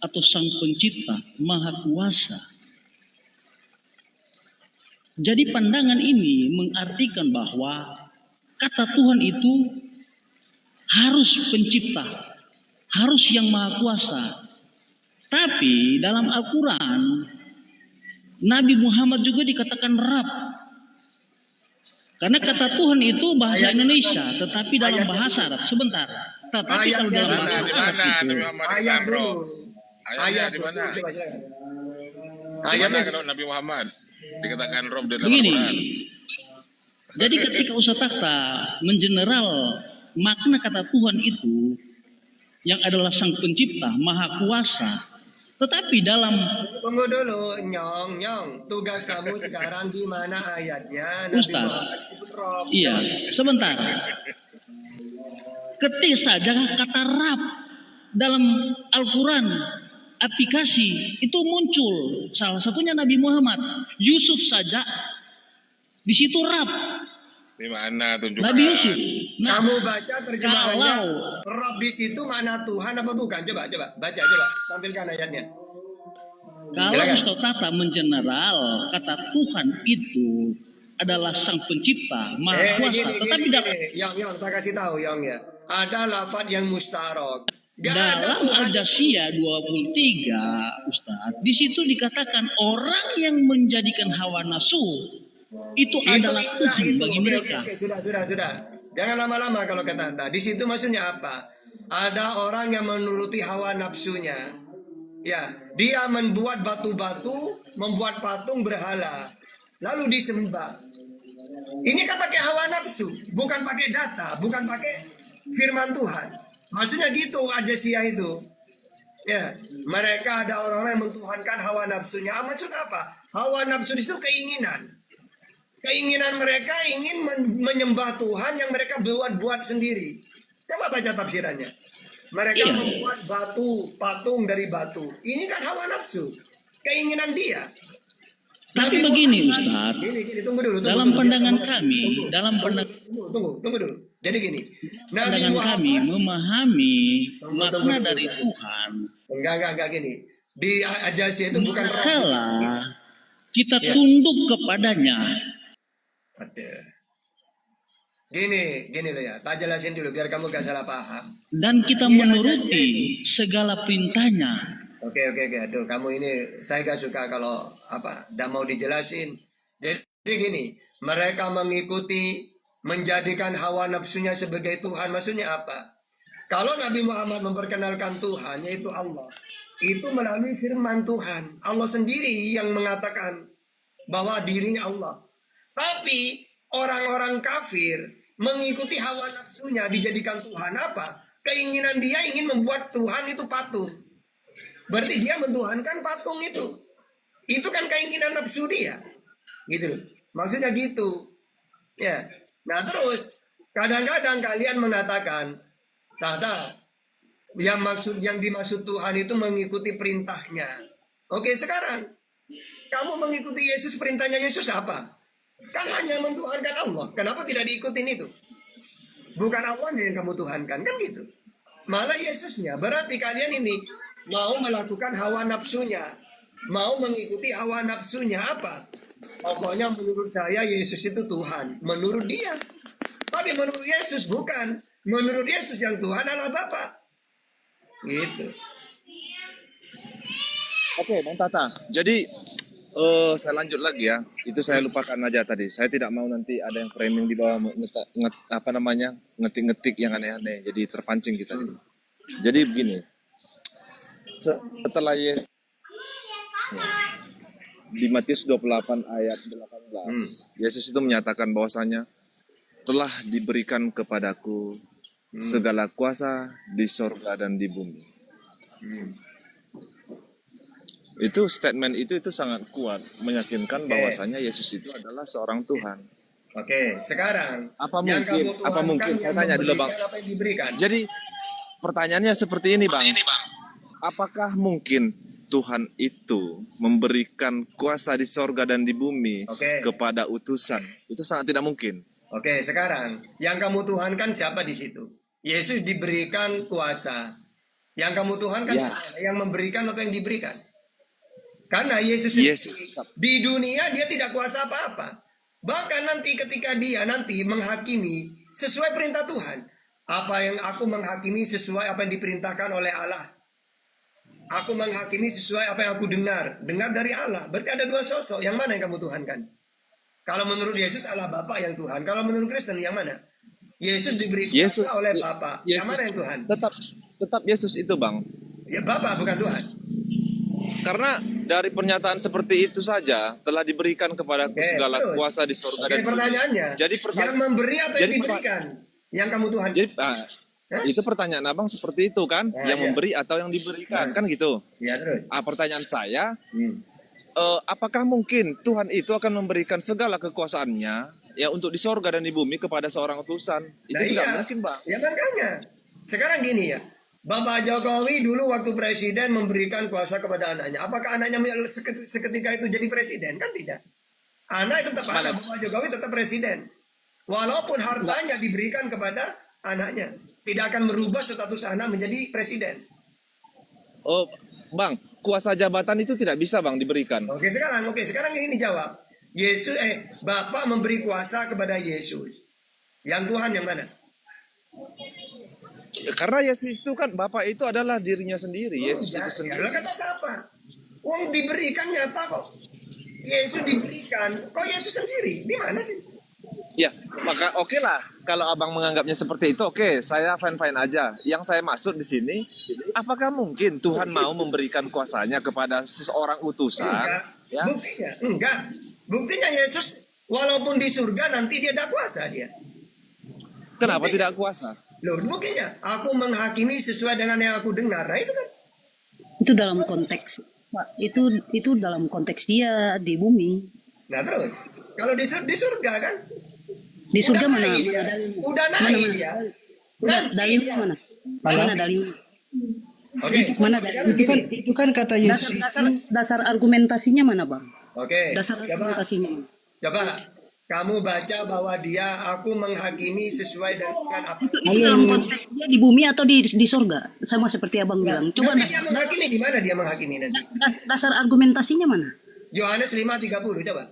atau Sang Pencipta Maha Kuasa. Jadi pandangan ini mengartikan bahwa kata Tuhan itu harus pencipta, harus yang Maha Kuasa. Tapi dalam Al-Quran, Nabi Muhammad juga dikatakan Rab. Karena kata Tuhan itu bahasa Indonesia, tetapi dalam bahasa Arab. Sebentar. Tetapi kalau dalam bahasa Arab itu, ayat dulu. Ayat di mana? Ayatnya kalau Nabi Muhammad dikatakan Rob dalam begini. Al-Quran. Jadi ketika Ustaz Takhta mengeneral makna kata Tuhan itu yang adalah Sang Pencipta, Maha Kuasa, tetapi dalam tunggu dulu, Nyong, tugas kamu sekarang di mana ayatnya? Nabi Ustaz, Muhammad disebut Rob. iya, sebentar. Ketik saja kata Rab dalam Al-Quran aplikasi itu muncul, salah satunya Nabi Muhammad, Yusuf saja di situ Rab. Di mana tunjukkan? Nabi Yusuf. Nah, Kamu baca terjemahannya. kalau Rob di situ mana Tuhan apa bukan? Coba baca, tampilkan ayatnya. Kalau Ustaz Takhta mengeneral kata Tuhan itu adalah Sang Pencipta, Maha Kuasa, tetapi dalam Yang tak kasih tahu yang ya. Ada lafaz yang mustarok. dalam Al-Jasiyah 23, Ustaz, di situ dikatakan orang yang menjadikan hawa nafsu itu adalah Tuhan bagi mereka. Oke, sudah. Jangan lama-lama kalau kata Anda. Di situ maksudnya apa? Ada orang yang menuruti hawa nafsunya. Ya, dia membuat batu-batu, membuat patung berhala, lalu disembah. Ini kan pakai hawa nafsu, bukan pakai data, bukan pakai firman Tuhan. Maksudnya gitu Al-Jasiyah itu. Ya, mereka ada orang-orang yang mentuhankan hawa nafsunya. Maksud apa? Hawa nafsu itu keinginan. Keinginan mereka ingin menyembah Tuhan yang mereka buat sendiri. Coba baca tafsirannya. Mereka membuat patung dari batu. Ini kan hawa nafsu. Keinginan dia. Tapi begini Ustaz, Gini, tunggu dulu. dalam pandangan kami, Tunggu dulu. Jadi gini. Pandangan kami memahami makna dari Tuhan. Enggak gini. Di Al-Jasiyah itu bukan Kala kita tunduk kepadanya. Ada. Gini loh ya. Tak jelasin dulu biar kamu gak salah paham. Dan kita menuruti segala perintahnya. Oke. Aduh, kamu ini saya gak suka kalau tidak mau dijelasin. Jadi gini, mereka mengikuti menjadikan hawa nafsunya sebagai Tuhan. Maksudnya apa? Kalau Nabi Muhammad memperkenalkan Tuhan, yaitu Allah, itu melalui firman Tuhan. Allah sendiri yang mengatakan bahwa dirinya Allah. Tapi orang-orang kafir mengikuti hawa nafsunya dijadikan Tuhan apa? Keinginan dia ingin membuat Tuhan itu patung. Berarti dia mentuhankan patung itu. Itu kan keinginan nafsu dia. Gitu loh. Maksudnya gitu. Ya. Nah terus kadang-kadang kalian mengatakan, yang dimaksud Tuhan itu mengikuti perintahnya. Oke, sekarang kamu mengikuti Yesus, perintahnya Yesus apa? Kan hanya mentuhankan Allah. Kenapa tidak diikutin itu? Bukan Allahnya yang kamu tuhankan, kan gitu. Malah Yesusnya. Berarti kalian ini mau melakukan hawa nafsunya, mau mengikuti hawa nafsunya apa? Pokoknya menurut saya Yesus itu Tuhan. Menurut dia. Tapi menurut Yesus bukan. Menurut Yesus yang Tuhan adalah Bapa. Gitu. Oke, Bang Tata. Jadi saya lanjut lagi ya. Itu saya lupakan aja tadi. Saya tidak mau nanti ada yang framing di bawah ngetik-ngetik yang aneh-aneh. Jadi terpancing kita. Jadi begini. Setelah di Matius 28 ayat 18, Yesus itu menyatakan bahwasanya telah diberikan kepadaku segala kuasa di sorga dan di bumi. Itu statement itu sangat kuat meyakinkan bahwasanya Yesus itu adalah seorang Tuhan. Oke, sekarang Apa mungkin saya tanya dulu Bang. Jadi pertanyaannya seperti ini Bang. Apakah mungkin Tuhan itu memberikan kuasa di sorga dan di bumi kepada utusan? Itu sangat tidak mungkin. Oke, sekarang yang kamu tuhankan siapa di situ? Yesus diberikan kuasa. Yang kamu Tuhan kan Ya. yang memberikan atau yang diberikan. Karena Yesus Yesus. di dunia dia tidak kuasa apa-apa. Bahkan nanti ketika dia nanti menghakimi sesuai perintah Tuhan. Apa yang aku menghakimi sesuai apa yang diperintahkan oleh Allah. Aku menghakimi sesuai apa yang aku dengar. Dengar dari Allah. Berarti ada dua sosok. Yang mana yang kamu tuhankan? Kalau menurut Yesus Allah Bapa yang Tuhan. Kalau menurut Kristen yang mana? Yesus diberi kuasa Yesus oleh Bapa. Yang Yesus mana yang Tuhan? tetap Yesus itu, Bang. Ya Bapa bukan Tuhan. Karena dari pernyataan seperti itu saja telah diberikan kepadaku Oke, segala terus. kuasa di surga Oke, dan bumi. pertanyaannya. Jadi yang memberi atau yang jadi diberikan? Yang kamu Tuhan. Jadi Hah? itu pertanyaan Abang seperti itu kan, Nah, yang iya. memberi atau yang diberikan, Nah. kan gitu. Ya terus. Pertanyaan saya, Hmm. apakah mungkin Tuhan itu akan memberikan segala kekuasaannya ya untuk di sorga dan di bumi kepada seorang utusan? Itu Nah, tidak iya. mungkin, Bang. Ya makanya. Sekarang gini ya. Bapak Jokowi dulu waktu presiden memberikan kuasa kepada anaknya. Apakah anaknya seketika itu jadi presiden? Kan tidak. Anak tetap anak. Bapak Jokowi tetap presiden. Walaupun hartanya diberikan kepada anaknya. Tidak akan merubah status anak menjadi presiden. Oh, Bang, kuasa jabatan itu tidak bisa, Bang, diberikan. Oke sekarang ini jawab. Bapak memberi kuasa kepada Yesus. Yang Tuhan yang mana? Ya, karena Yesus itu kan Bapak itu adalah dirinya sendiri. Yesus itu Ya, sendiri. lalu kata siapa? Uang diberikan nyata kok. Yesus diberikan. Kok Yesus sendiri? Di mana sih? Ya, maka oke lah. Kalau Abang menganggapnya seperti itu, oke, saya fine-fine aja. Yang saya maksud di sini, apakah mungkin Tuhan mau memberikan kuasanya kepada seseorang utusan? Enggak. Ya? Buktinya enggak. Buktinya Yesus walaupun di surga nanti dia ada kuasa dia. Kenapa Buktinya. tidak kuasa? Loh, buktinya aku menghakimi sesuai dengan yang aku dengar. Nah, itu kan. Itu dalam konteks Pak, itu dalam konteks dia di bumi. Nah, terus kalau di surga kan Di surga udah mana? naik dia. Dalilnya? Udah naik dia. Udah, Nanti dalilnya dia. mana? Mana dalilnya? Oke. Mana sekarang dalilnya? gini. Itu kan kata Yesus Dasar argumentasinya mana, Bang? Oke. Dasar Coba argumentasinya mana? Coba kamu baca bahwa aku menghakimi sesuai dengan apa. Itu dalam konteks dia di bumi atau di surga? Sama seperti Abang bilang. Coba Nanti dia menghakimi di mana dia menghakimi nanti? dasar argumentasinya mana? Yohanes 5:30 coba.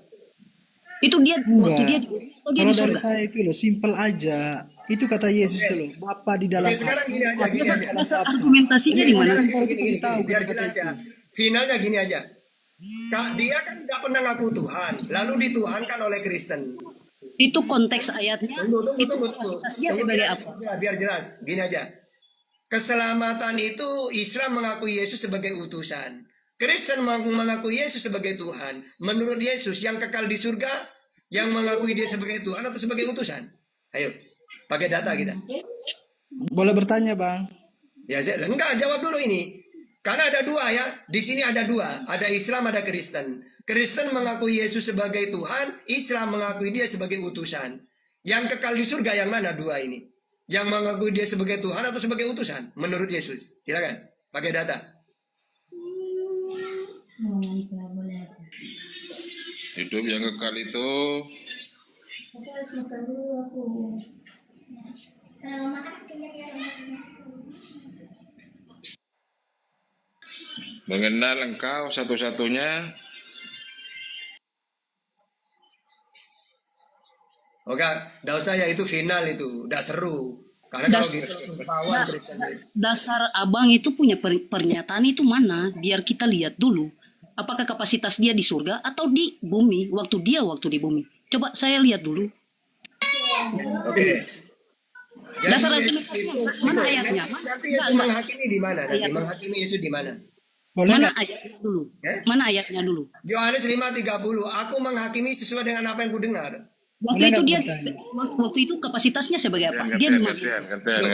Itu dia waktu dia enggak. di Kalau dari surga. saya itu loh, simple aja. Itu kata Yesus tuh loh, Bapa di dalam Oke, sekarang gini aja, gini aja. Dasar argumentasinya di mana? Kalau kita kasih tahu Biar kata-kata jelas itu. ya. Finalnya gini aja. Dia kan tidak pernah ngaku Tuhan, lalu dituhankan oleh Kristen. Itu konteks ayatnya. Tunggu. Kapasitas dia sebagai apa? Biar jelas, gini aja. Keselamatan itu Islam mengakui Yesus sebagai utusan. Kristen mengakui Yesus sebagai Tuhan. Menurut Yesus yang kekal di surga, yang mengakui dia sebagai Tuhan atau sebagai utusan? Ayo, pakai data kita. Boleh bertanya, Bang? Ya, enggak, jawab dulu ini. Karena ada dua ya. Di sini ada dua. Ada Islam, ada Kristen. Kristen mengakui Yesus sebagai Tuhan. Islam mengakui dia sebagai utusan. Yang kekal di surga yang mana dua ini? Yang mengakui dia sebagai Tuhan atau sebagai utusan? Menurut Yesus. Silakan. Pakai data. Hidup yang kekal itu mengenal Engkau satu-satunya Oke, enggak usah ya, itu final itu. Udah seru. Karena kalau gitu ketahuan Kristen. Dasar Abang itu punya pernyataan itu mana? Biar kita lihat dulu. Apakah kapasitas dia di surga atau di bumi waktu di bumi? Coba saya lihat dulu. Oke. Dasar Yesus argumentasinya itu- mana ayatnya? Nanti Yesus menghakimi di mana? Nanti menghakimi Yesus di mana? Boleh Mana nggak? ayatnya dulu? Eh? Mana ayatnya dulu? Yohanes 5:30, aku menghakimi sesuai dengan apa yang ku dengar. Waktu Boleh itu nggak dia bertanya? waktu itu kapasitasnya sebagai apa? Dia di mana? gantian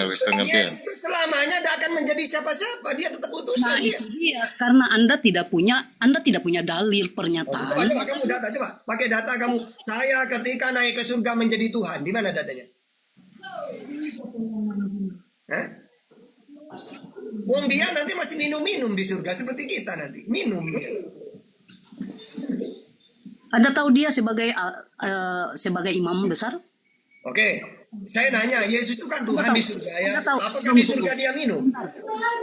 Kristen gantian. Yesus itu selamanya tidak akan menjadi siapa-siapa, dia tetap utusan Nah dia. itu dia karena Anda tidak punya dalil pernyataan. Coba kamu data, coba pakai data kamu. Saya ketika naik ke surga menjadi Tuhan, di mana datanya? Hah? Wong dia nanti masih minum-minum di surga seperti kita nanti, minum dia. Anda tahu dia sebagai imam besar? Oke, Saya nanya, Yesus itu kan Tuhan di surga ya. Anda tahu. Apakah di surga dia minum?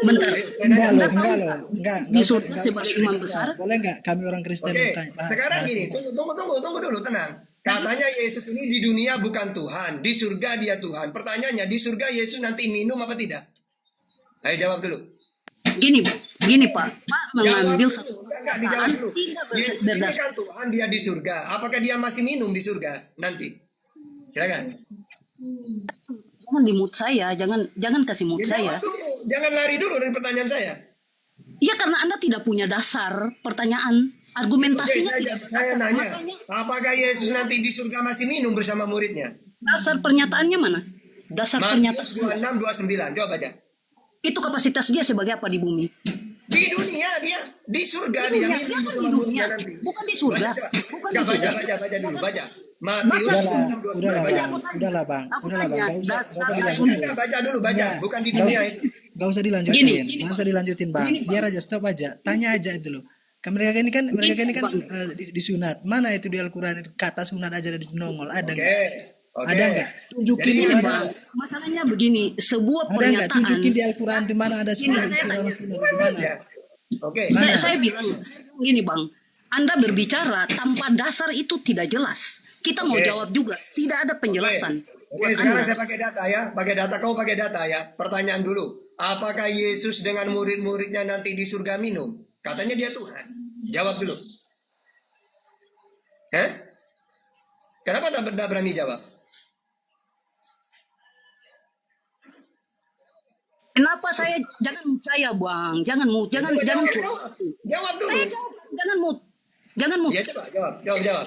Bentar. Ayo, saya nanya. Enggak loh. Enggak Di usah- surga enggak sebagai usah. imam besar. Boleh enggak kami orang Kristen Oke, tanya? sekarang gini, tunggu dulu, tenang. Katanya Yesus ini di dunia bukan Tuhan, di surga dia Tuhan. Pertanyaannya, di surga Yesus nanti minum apa tidak? Ayo jawab dulu. Gini Pak. Pak mengambil Jawab satu dulu. Enggak, dijawab dulu. tidak Yesus ini berdasar. kan Tuhan, dia di surga. Apakah dia masih minum di surga nanti? Silakan. Jangan di mute saya, jangan kasih mute Ya, saya. jawab dulu. Jangan lari dulu dari pertanyaan saya. Ya karena Anda tidak punya dasar pertanyaan, Oke, argumentasinya tidak saya berdasar. nanya, Makanya apakah Yesus nanti di surga masih minum bersama muridnya? dasar pernyataannya mana? Dasar Matius pernyataan 26, 29. Coba baca. itu kapasitas dia sebagai apa di bumi? Di dunia dia, di surga dia minum Dia kan bersama di muridnya dunia, nanti. bukan di surga. Baca, Bukan di baca, surga. baca dulu, baca. Matius Baca. 26, 29, baca. Udahlah bang. Aku Udahlah bang. tanya, Gak usah dasar dilanjutin. Enggak, baca dulu, baca. Enggak. Bukan di Nggak dunia usah- itu. Gak usah dilanjutin. Gini, Gak usah dilanjutin bang. Biar aja stop aja. Tanya aja itu loh. Kan mereka ini kan disunat. Mana itu di Al-Quran itu kata sunat aja ada nongol. Ada Oke. nggak? Oke. Ada nggak? Tunjukin Jadi, di Gini, mana. Bang. Masalahnya begini, sebuah Ada nggak? pernyataan. Tunjukin di Al-Quran di mana ada sunat. Saya tanya. Sunat di mana? Ya. Oke. Saya bilang gini Bang, Anda berbicara tanpa dasar itu tidak jelas. Kita mau Oke. jawab juga, tidak ada penjelasan. Oke, Buat sekarang Anda. saya pakai data ya. Pakai data, kau pakai data ya. Pertanyaan dulu. Apakah Yesus dengan murid-muridnya nanti di surga minum? Katanya dia Tuhan. Jawab dulu. Hah? Kenapa tidak berani jawab? Kenapa saya jangan mood saya Bang, jangan mood, jangan Jawab, curhat. jawab. Jawab dulu. Saya jawab, jangan mood. Jangan mood. Ya coba jawab.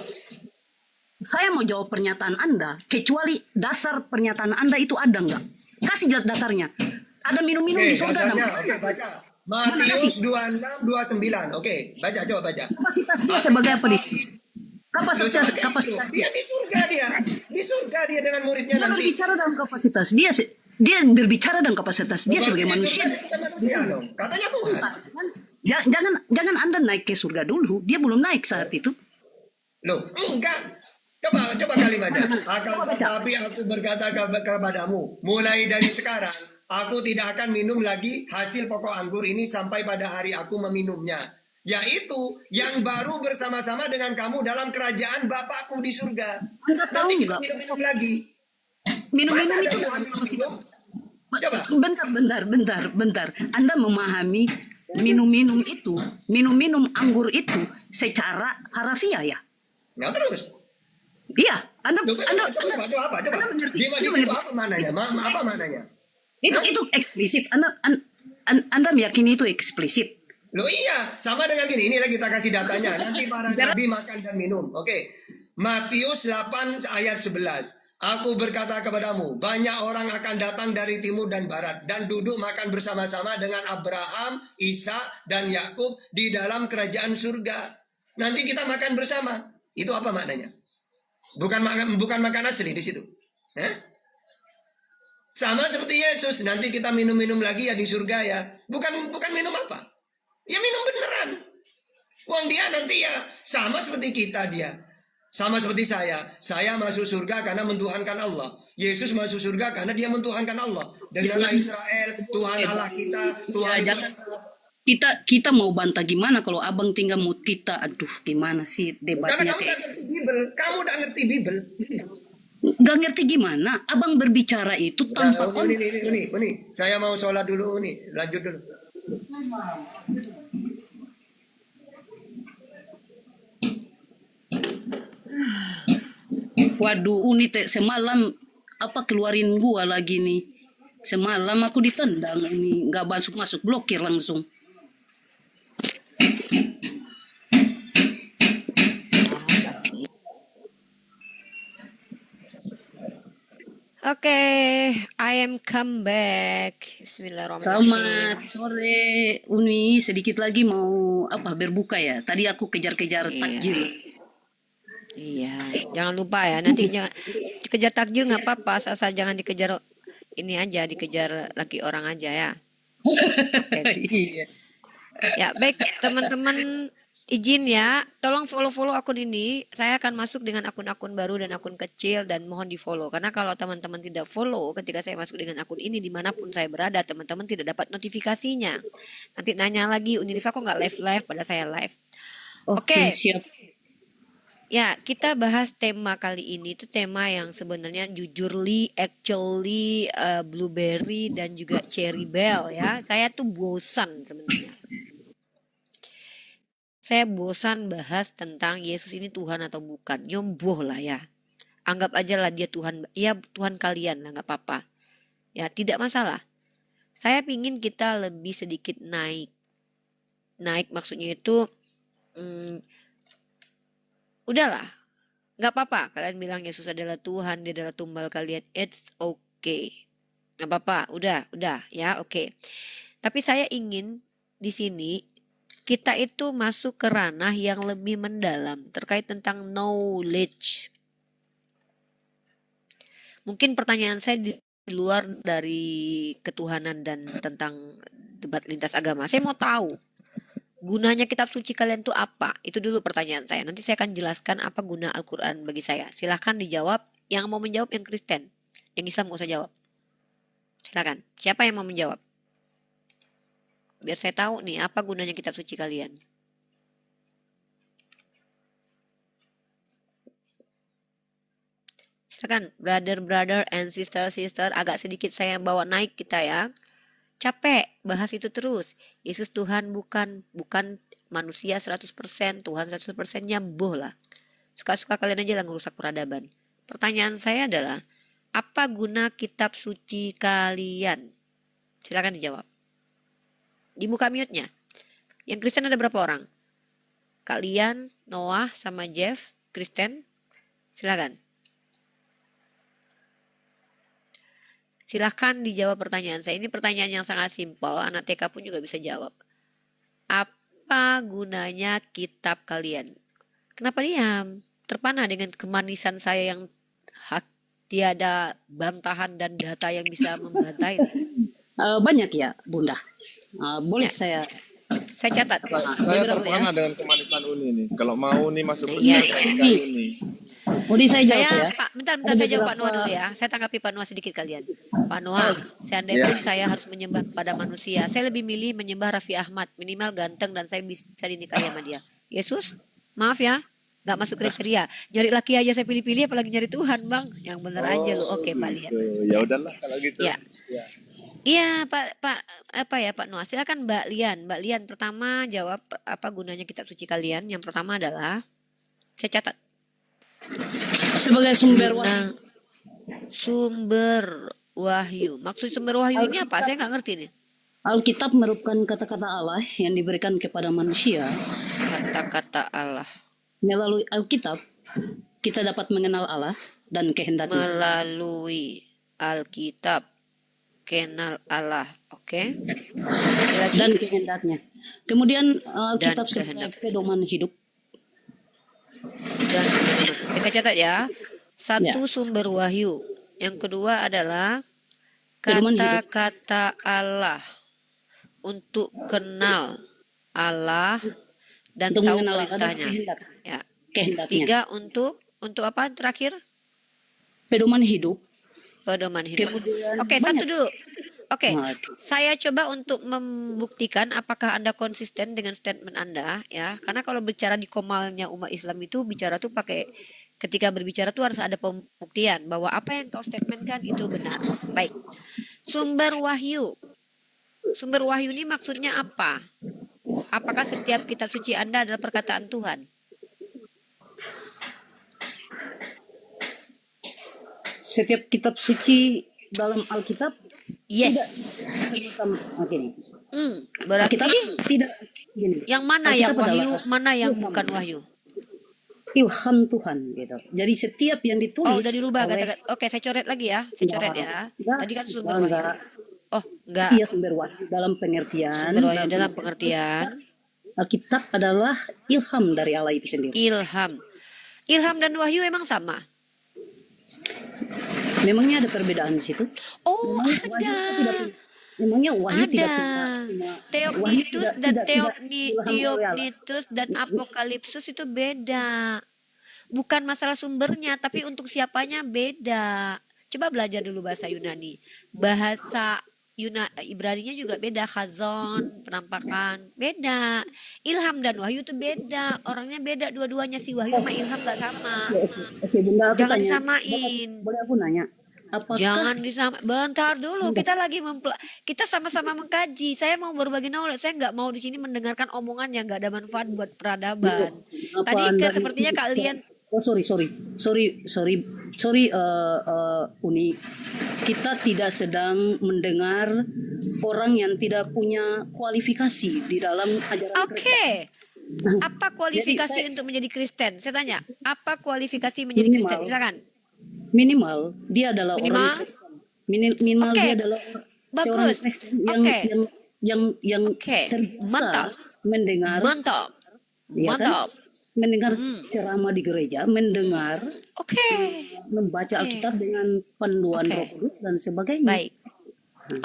Saya mau jawab pernyataan Anda, kecuali dasar pernyataan Anda itu ada nggak? Kasih dasarnya. Ada minum-minum Oke, di surga dasarnya. namanya. Oke, baca. Matius 26, 29. Oke, baca, coba baca. Kapasitas dia sebagai apa nih? Kapasitas Dia di surga dia. Di surga dia dengan muridnya dia nanti. berbicara dalam kapasitas dia berbicara dalam kapasitas dia sebagai manusia. Kita manusia dong. Katanya Tuhan. Ya, jangan Anda naik ke surga dulu. Dia belum naik saat itu. Loh, enggak. Coba kalimatnya. Akan tetapi aku berkata kepadamu, mulai dari sekarang, aku tidak akan minum lagi hasil pokok anggur ini sampai pada hari aku meminumnya. Yaitu yang baru bersama-sama dengan kamu dalam kerajaan Bapakku di surga. Anda tahu Nanti kita nggak? minum-minum lagi. Minum-minum Masa ada itu Tuhan dalam kapasitas. Coba. Bentar. Anda memahami minum-minum anggur itu secara harafiah ya? Nah terus. Iya, Anda Coba. Anda mengerti. Di Anda situ mengerti. apa mananya? Apa mananya? Itu eksplisit. Anda meyakini itu eksplisit. Loh iya, sama dengan gini. Inilah kita kasih datanya. Nanti para nabi makan dan minum. Oke. Matius 8 ayat 11. Aku berkata kepadamu, banyak orang akan datang dari timur dan barat dan duduk makan bersama-sama dengan Abraham, Ishak dan Yakub di dalam kerajaan surga. Nanti kita makan bersama. Itu apa maknanya? Bukan makan asli di situ. Hah? Sama seperti Yesus, nanti kita minum-minum lagi ya di surga ya. Bukan minum apa? Ya minum beneran. Uang dia nanti ya sama seperti kita dia. Sama seperti saya. Saya masuk surga karena mentuhankan Allah. Yesus masuk surga karena dia mentuhankan Allah. Dengarlah Israel, Tuhan Allah kita, Tuhan Ya, itu jangan. Kita mau bantah gimana kalau abang tinggal mood kita? Aduh, gimana sih karena debatnya kamu udah ngerti Bible. Kamu udah ngerti Bible. Gak ngerti gimana? Abang berbicara itu tanpa Ini. Saya mau sholat dulu nih. Lanjut dulu. Waduh, semalam apa keluarin gua lagi nih. Semalam aku ditendang ini, nggak masuk blokir langsung. Oke, I am come back. Bismillahirrahmanirrahim. Selamat sore, Uni. Sedikit lagi mau berbuka ya. Tadi aku kejar-kejar Iya. takjil. Iya, jangan lupa ya. Nanti jangan dikejar takjil nggak apa-apa, asal jangan dikejar ini aja, dikejar laki orang aja ya. Oke. Iya. Ya, baik teman-teman izin ya, tolong follow akun ini. Saya akan masuk dengan akun-akun baru dan akun kecil dan mohon di follow. Karena kalau teman-teman tidak follow ketika saya masuk dengan akun ini dimanapun saya berada, teman-teman tidak dapat notifikasinya. Nanti nanya lagi, Unilifa kok nggak live pada saya live. Oke. Siap. Ya, kita bahas tema kali ini itu tema yang sebenarnya jujurly, actually, blueberry dan juga cherry bell ya. Saya tuh bosan sebenarnya. Saya bosan bahas tentang Yesus ini Tuhan atau bukan. Nyomboh lah ya. Anggap aja lah dia Tuhan. Ya Tuhan kalian lah, nggak apa-apa. Ya tidak masalah. Saya pingin kita lebih sedikit naik. Naik maksudnya itu udahlah. Nggak apa-apa. Kalian bilang Yesus adalah Tuhan. Dia adalah tumbal kalian. It's okay. Nggak apa-apa. Udah ya oke. Tapi saya ingin di sini kita itu masuk ke ranah yang lebih mendalam terkait tentang knowledge. Mungkin pertanyaan saya di luar dari ketuhanan dan tentang debat lintas agama. Saya mau tahu gunanya kitab suci kalian itu apa? Itu dulu pertanyaan saya. Nanti saya akan jelaskan apa guna Al-Quran bagi saya. Silahkan dijawab. Yang mau menjawab yang Kristen. Yang Islam gak usah jawab. Silahkan. Siapa yang mau menjawab? Biar saya tahu nih apa gunanya kitab suci kalian. Silakan brother and sister agak sedikit saya bawa naik kita ya. Capek bahas itu terus. Yesus Tuhan bukan manusia 100%, Tuhan 100%, nyambuh lah. Suka-suka kalian aja lah ngerusak peradaban. Pertanyaan saya adalah apa guna kitab suci kalian? Silakan dijawab. Di muka mute-nya. Yang Kristen ada berapa orang? Kalian, Noah, sama Jeff, Kristen. Silakan. Silakan dijawab pertanyaan saya. Ini pertanyaan yang sangat simpel. Anak TK pun juga bisa jawab. Apa gunanya kitab kalian? Kenapa diam? Terpana dengan kemanisan saya yang tiada bantahan dan data yang bisa membantai. Banyak ya, Bunda. Boleh Ya. saya Saya catat. Saya Beberapa terpana dengan kemanisan Uni nih. Kalau mau nih masuk Iya. Kristen saya nikahi Uni. Mau saya jawab Saya, ya. Pak, bentar Ada saya jawab Pak beberapa- Noah dulu ya. Saya tanggapi Pak Noah sedikit kalian. Pak Noah, seandainya pun saya harus menyembah pada manusia, saya lebih milih menyembah Raffi Ahmad, minimal ganteng dan saya bisa dinikahi sama dia. Yesus, maaf ya, nggak masuk kriteria. Nyari laki aja saya pilih-pilih, apalagi nyari Tuhan, Bang. Yang bener aja lu. Oke, Pak Lian. Ya udahlah kalau gitu. Ya. Iya, Pak Noah. Silakan Mbak Lian pertama jawab apa gunanya kitab suci kalian. Yang pertama adalah saya catat. sebagai sumber Nah, sumber wahyu. Maksud sumber wahyu ini apa? Saya nggak ngerti nih. Alkitab merupakan kata-kata Allah yang diberikan kepada manusia. Kata-kata Allah. Melalui Alkitab, kita dapat mengenal Allah dan kehendaknya. Melalui Alkitab kenal Allah. Oke. Dan kehendaknya. Kemudian Alkitab Dan sebagai kehendak. pedoman hidup. Dan kita catat ya. Satu Ya. sumber wahyu. Yang kedua adalah Pedoman hidup. kata-kata Allah untuk kenal Allah dan Untuk tahu mengenal Allah dan perintahnya. kehendak. Ya. Kehendaknya. Tiga untuk apa terakhir? Pedoman hidup. Pedoman hidup. Kemudian Oke, banyak. satu dulu. Oke, Nah, saya coba untuk membuktikan apakah Anda konsisten dengan statement Anda ya. Karena kalau bicara di komalnya umat Islam itu bicara tuh pakai ketika berbicara tuh harus ada pembuktian bahwa apa yang kau statementkan itu benar. Baik. Sumber wahyu. Sumber wahyu ini maksudnya apa? Apakah setiap kitab suci Anda adalah perkataan Tuhan? setiap kitab suci dalam Alkitab Yes. tidak sama. Oke. Berarti Alkitab tidak gini. yang mana Alkitab yang wahyu, adalah mana yang ilham. bukan wahyu? Ilham Tuhan gitu. Jadi setiap yang ditulis Oh, udah dirubah oleh- kata-kata. Oke, saya coret lagi ya. Saya coret ya. Enggak, Tadi kan sumber enggak. wahyu. Oh, enggak. Iya sumber wahyu dalam pengertian. Sumber wahyu dalam pengertian Alkitab adalah ilham dari Allah itu sendiri. ilham. Ilham dan wahyu emang sama? Memangnya ada perbedaan di situ? Oh, Memang wahyu ada. itu tidak punya- Memangnya wahyu Ada. tidak punya wahyu Theognitus tidak dan tidak tidak ilham oleh Allah. Theognitus dan Apokalipsus itu beda. Bukan masalah sumbernya, tapi untuk siapanya beda. Coba belajar dulu bahasa Yunani. Bahasa Ibraninya juga beda. Khazon, penampakan, beda. Ilham dan wahyu itu beda. Orangnya beda dua-duanya. Si wahyu sama ilham gak sama. Oke, Bunda, aku Jangan tanya. disamain. Boleh aku nanya? Apakah Jangan disama. Bentar dulu, kita lagi kita sama-sama mengkaji. Saya mau berbagi knowledge. Saya nggak mau di sini mendengarkan omongan yang nggak ada manfaat buat peradaban. apa Tadi Anda sepertinya kalian Oh, sorry, Uni. Kita tidak sedang mendengar orang yang tidak punya kualifikasi di dalam ajaran Oke. Kristen. Apa kualifikasi Jadi untuk menjadi Kristen? Saya tanya, apa kualifikasi menjadi Minimal. Kristen? Silakan. Minimal dia adalah Minimal? orang Kristen. Minimal Oke. dia adalah seorang Bagus. Kristen Oke. yang Oke. terbiasa Mantap. mendengar, Mantap. ya kan? Mantap. Mendengar ceramah di gereja, mendengar, Oke. membaca Oke. Alkitab dengan panduan Oke. Roh Kudus dan sebagainya. Baik.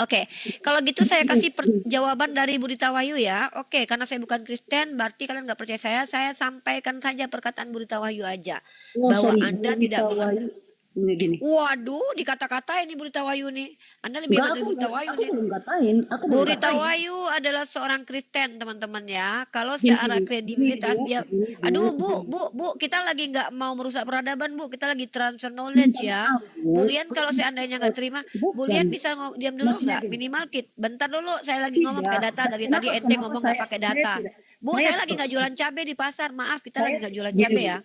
Oke, kalau gitu saya kasih jawaban dari Burita Wahyu ya. Oke, karena saya bukan Kristen, berarti kalian nggak percaya saya. Saya sampaikan saja perkataan Burita Wahyu aja, bahwa Anda tidak mengerti. Ini gini. Waduh, dikata-kata ini Burita Wahyu nih. Anda lebih hebat dari Burita Wahyu aku nih. belum katain. Aku belum Burita katain. Wahyu adalah seorang Kristen, teman-teman ya. Kalau Gini, secara gini, kredibilitas gini, dia, gini, aduh Bu, kita lagi nggak mau merusak peradaban Bu, kita lagi transfer knowledge ya. Bulian kalau seandainya nggak terima, Bulian bisa diam dulu Maksudnya nggak? gini. Minimal bentar dulu, saya lagi ngomong pakai data dari tadi ente ngomong nggak pakai data. Bu, saya lagi nggak jualan cabai di pasar, maaf kita lagi nggak jualan cabai ya.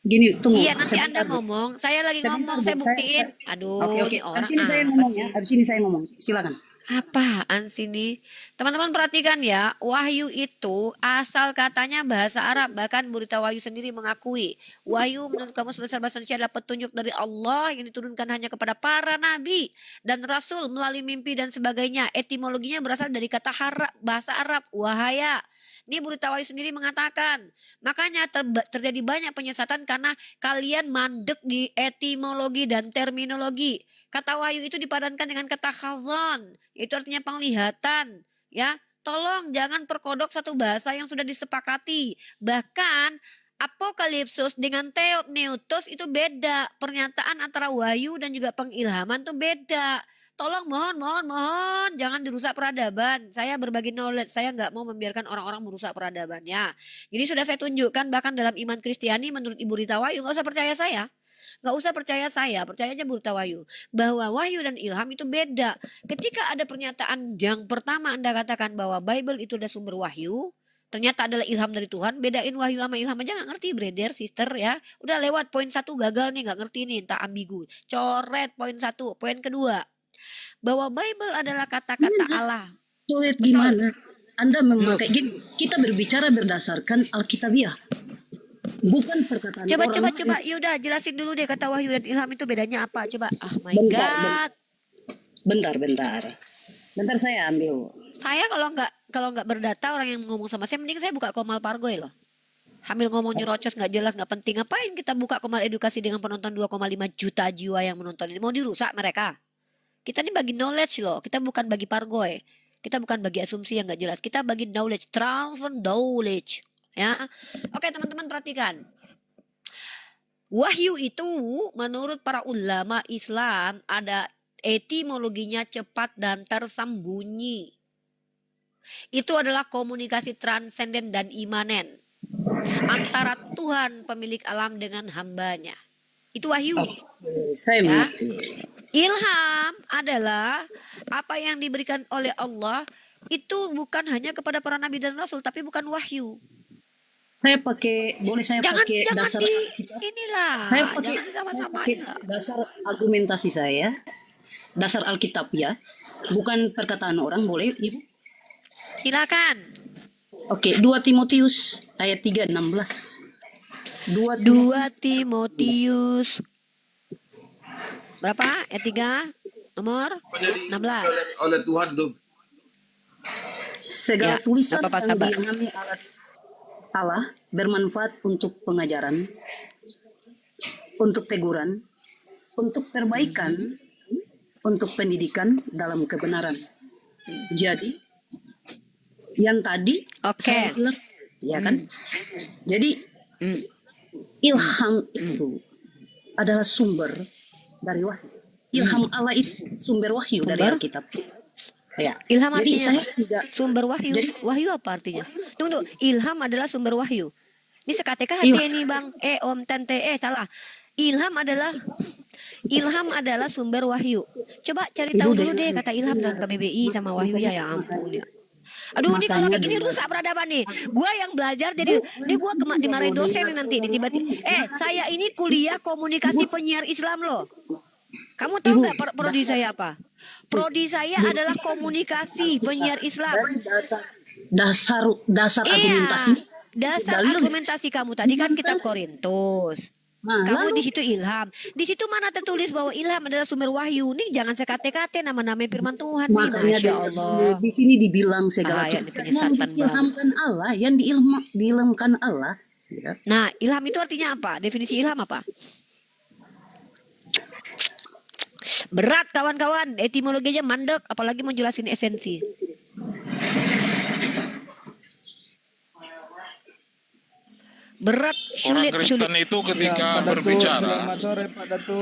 Gini, tunggu. Iya nanti sebentar, Anda Bu. ngomong, saya lagi Sebentar, ngomong, Bu. saya buktiin. Aduh, Oke. ini orang Abis ini saya apa ngomong sih? ya. Abis ini saya ngomong. Silakan. Apaan sih nih? Teman-teman perhatikan ya, wahyu itu asal katanya bahasa Arab. Bahkan Burita Wahyu sendiri mengakui, wahyu menurut Kamus Besar Bahasa Indonesia adalah petunjuk dari Allah yang diturunkan hanya kepada para nabi dan rasul melalui mimpi dan sebagainya. Etimologinya berasal dari kata bahasa Arab, wahaya. Ini Burita Wahyu sendiri mengatakan, makanya terjadi banyak penyesatan karena kalian mandek di etimologi dan terminologi. Kata wahyu itu dipadankan dengan kata khazan, itu artinya penglihatan, ya. Tolong jangan perkodok satu bahasa yang sudah disepakati. Bahkan Apokalipsus dengan Theopneustos itu beda. Pernyataan antara wahyu dan juga pengilhaman itu beda. Tolong mohon jangan dirusak peradaban. Saya berbagi knowledge, saya nggak mau membiarkan orang-orang merusak peradaban ya. Jadi sudah saya tunjukkan bahkan dalam iman Kristiani menurut Ibu Rita Wahyu, nggak usah percaya saya. Nggak usah percaya saya, percaya aja Burita Wahyu. Bahwa wahyu dan ilham itu beda. Ketika ada pernyataan yang pertama Anda katakan bahwa Bible itu adalah sumber wahyu, ternyata adalah ilham dari Tuhan, bedain wahyu sama ilham aja nggak ngerti, brother, sister ya. Udah lewat poin 1 gagal nih, nggak ngerti nih, entah ambigu. Coret poin 1, poin kedua. Bahwa Bible adalah kata-kata Allah. Sulit gimana? Anda memakai gini. Kita berbicara berdasarkan Alkitabiah. Bukan perkataan orang. Coba. Yaudah jelasin dulu deh kata wahyu dan ilham itu bedanya apa. Coba. Oh my Bentar, God. Bentar saya ambil. Saya kalau nggak berdata orang yang ngomong sama saya, mending saya buka Komal Pargoy loh. Hamil ngomong nyerocos nggak jelas nggak penting. Ngapain kita buka Komal Edukasi dengan penonton 2,5 juta jiwa yang menonton ini? Mau dirusak mereka? Kita ini bagi knowledge loh. Kita bukan bagi pargoy. Kita bukan bagi asumsi yang nggak jelas. Kita bagi knowledge, transfer knowledge. Ya, oke teman-teman perhatikan. Wahyu itu menurut para ulama Islam ada etimologinya cepat dan tersembunyi. Itu adalah komunikasi transenden dan imanen antara Tuhan pemilik alam dengan hambanya. Itu wahyu. Saya Ya. mengerti. Ilham adalah apa yang diberikan oleh Allah, itu bukan hanya kepada para nabi dan rasul, tapi bukan wahyu. Boleh saya Jangan pakai dasar Alkitab? inilah, Saya pakai jangan disama-samain lah. dasar argumentasi saya, dasar Alkitab ya, bukan perkataan orang, boleh Ibu? Silakan. Oke, 2 Timotius ayat 3:16. 2 2 Timotius berapa? Ayat 3 nomor 16. Oleh Tuhan tuh. Segala Ya, tulisan nggak apa-apa, yang sabar. diilhami Allah bermanfaat untuk pengajaran, untuk teguran, untuk perbaikan, untuk pendidikan dalam kebenaran, Jadi yang tadi Oke. saya bilang, ya kan? Jadi Hmm. ilham itu adalah sumber dari wahyu. Ilham Allah itu sumber wahyu dari Sumber? Alkitab. Ya. Ilham Jadi artinya saya apa? tidak Sumber wahyu. Jadi- Wahyu apa artinya? Tunggu, ilham adalah sumber wahyu. Ini sekateka Iya. hati ini bang. Om tante salah. Ilham adalah sumber wahyu. Coba cari tahu dulu deh kata ilham dalam KBBI sama wahyu ya ampun ya. Aduh ini kalau kayak gini rusak peradaban nih. Gua yang belajar jadi gua dimarahin dosen nih nanti tiba-tiba. Saya ini kuliah komunikasi penyiar Islam loh. Kamu tahu nggak prodi saya apa? Prodi saya adalah komunikasi penyiar Islam. dasar argumentasi. Dasar Dalil. argumentasi kamu tadi kan kitab Korintus. Nah, Kamu lalu di situ ilham. Di situ mana tertulis bahwa ilham adalah sumber wahyu. Nih jangan sekate-kate nama-nama firman Tuhan nih. makanya Masya Allah. di sini dibilang segala Ayat tulisan ini yang penyesatan diilhamkan Allah, yang diilhamkan Allah. Ya. Nah, ilham itu artinya apa? Definisi ilham apa? Berat kawan-kawan, etimologinya mandek, apalagi mau jelasin esensi. Berat, Orang sulit, Kristen sulit. itu ketika Pak Datu, berbicara, selamat sore Pak Datu.